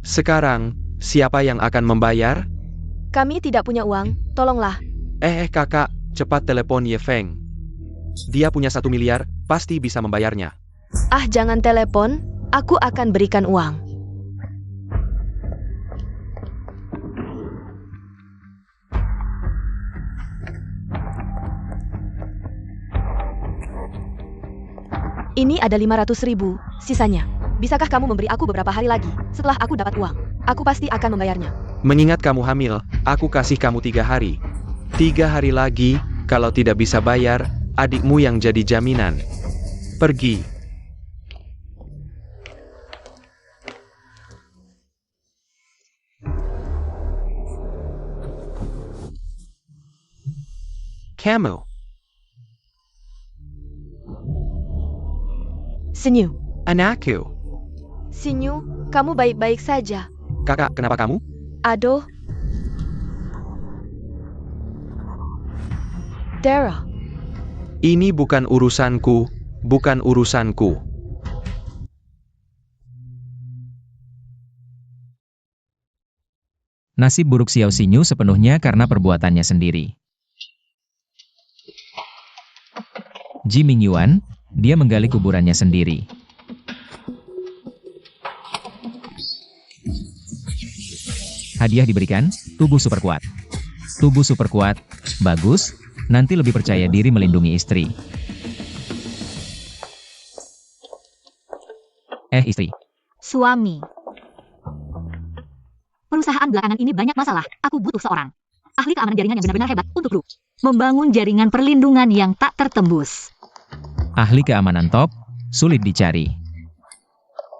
Sekarang, siapa yang akan membayar? Kami tidak punya uang, tolonglah. Kakak, cepat telepon Ye Feng. Dia punya 1 miliar, pasti bisa membayarnya. Jangan telepon, aku akan berikan uang. Ini ada 500.000, sisanya. Bisakah kamu memberi aku beberapa hari lagi, setelah aku dapat uang? Aku pasti akan membayarnya. Mengingat kamu hamil, aku kasih kamu 3 hari. 3 hari lagi, kalau tidak bisa bayar, adikmu yang jadi jaminan. Pergi. Kamu. Sinyu, Anakku. Sinyu, kamu baik-baik saja. Kakak, kenapa kamu? Aduh. Dara, Ini bukan urusanku, bukan urusanku. Nasib buruk Xiao Sinyu sepenuhnya karena perbuatannya sendiri. Ji Mingyuan, dia menggali kuburannya sendiri. Hadiah diberikan, tubuh super kuat. Tubuh super kuat, bagus, nanti lebih percaya diri melindungi istri. Istri. Suami. Perusahaan belakangan ini banyak masalah. Aku butuh seorang ahli keamanan jaringan yang benar-benar hebat untuk grup. Membangun jaringan perlindungan yang tak tertembus. Ahli keamanan top, sulit dicari.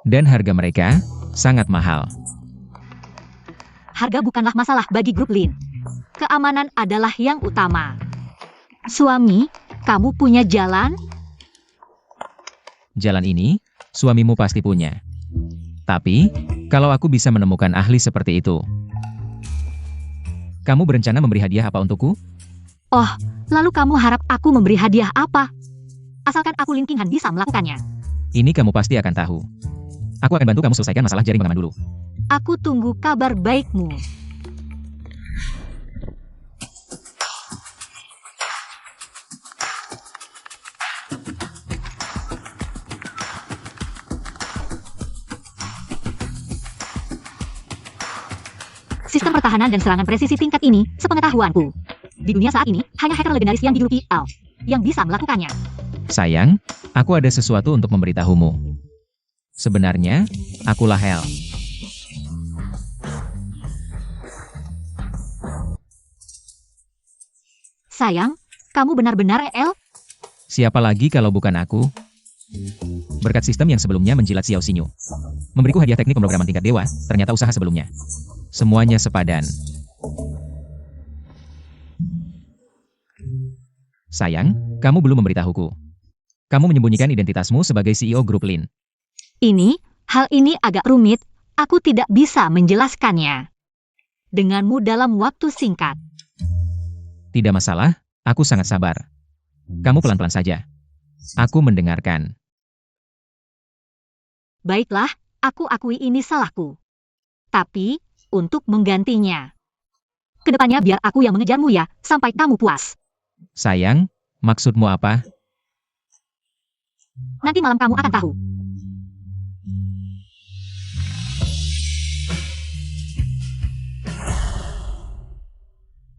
Dan harga mereka sangat mahal. Harga bukanlah masalah bagi grup Lin. Keamanan adalah yang utama. Suami, kamu punya jalan? Jalan ini, suamimu pasti punya. Tapi, kalau aku bisa menemukan ahli seperti itu, kamu berencana memberi hadiah apa untukku? Oh, lalu kamu harap aku memberi hadiah apa? Asalkan aku Lin Qinghan bisa melakukannya. Ini kamu pasti akan tahu. Aku akan bantu kamu selesaikan masalah jaring pengaman dulu. Aku tunggu kabar baikmu. Sistem pertahanan dan serangan presisi tingkat ini, sepengetahuanku. Di dunia saat ini, hanya hacker legendaris yang dijuluki Al yang bisa melakukannya. Sayang, aku ada sesuatu untuk memberitahumu. Sebenarnya, akulah Hel. Sayang, kamu benar-benar El? Siapa lagi kalau bukan aku? Berkat sistem yang sebelumnya menjilat Xiao Xinyu, memberiku hadiah teknik pemrograman tingkat dewa, ternyata usaha sebelumnya semuanya sepadan. Sayang, kamu belum memberitahuku. Kamu menyembunyikan identitasmu sebagai CEO grup Lin. Hal ini agak rumit, aku tidak bisa menjelaskannya denganmu dalam waktu singkat. Tidak masalah, aku sangat sabar. Kamu pelan-pelan saja. Aku mendengarkan. Baiklah, aku akui ini salahku. Tapi, untuk menggantinya, kedepannya biar aku yang mengejarmu ya, sampai kamu puas. Sayang, maksudmu apa? Nanti malam kamu akan tahu.